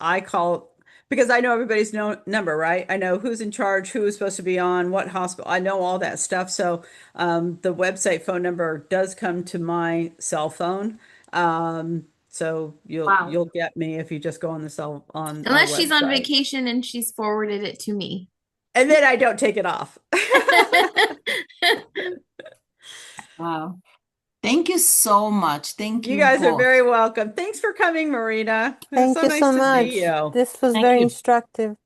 S2: I call because I know everybody's number, right? I know who's in charge, who is supposed to be on what hospital. I know all that stuff. So the website phone number does come to my cell phone. So
S6: Wow.
S2: you'll get me if you just go on on our
S5: Unless she's on
S2: website.
S5: vacation and she's forwarded it to me.
S2: And then I don't take it off.
S1: Wow. Thank you so much. Thank
S2: You
S1: you
S2: guys are
S1: both.
S2: very welcome. Thanks for coming, Marina. It's
S8: Thank
S2: so
S8: you
S2: nice
S8: so
S2: to
S8: much.
S2: see you.
S8: This was
S7: Thank
S8: very
S7: you.
S8: instructive.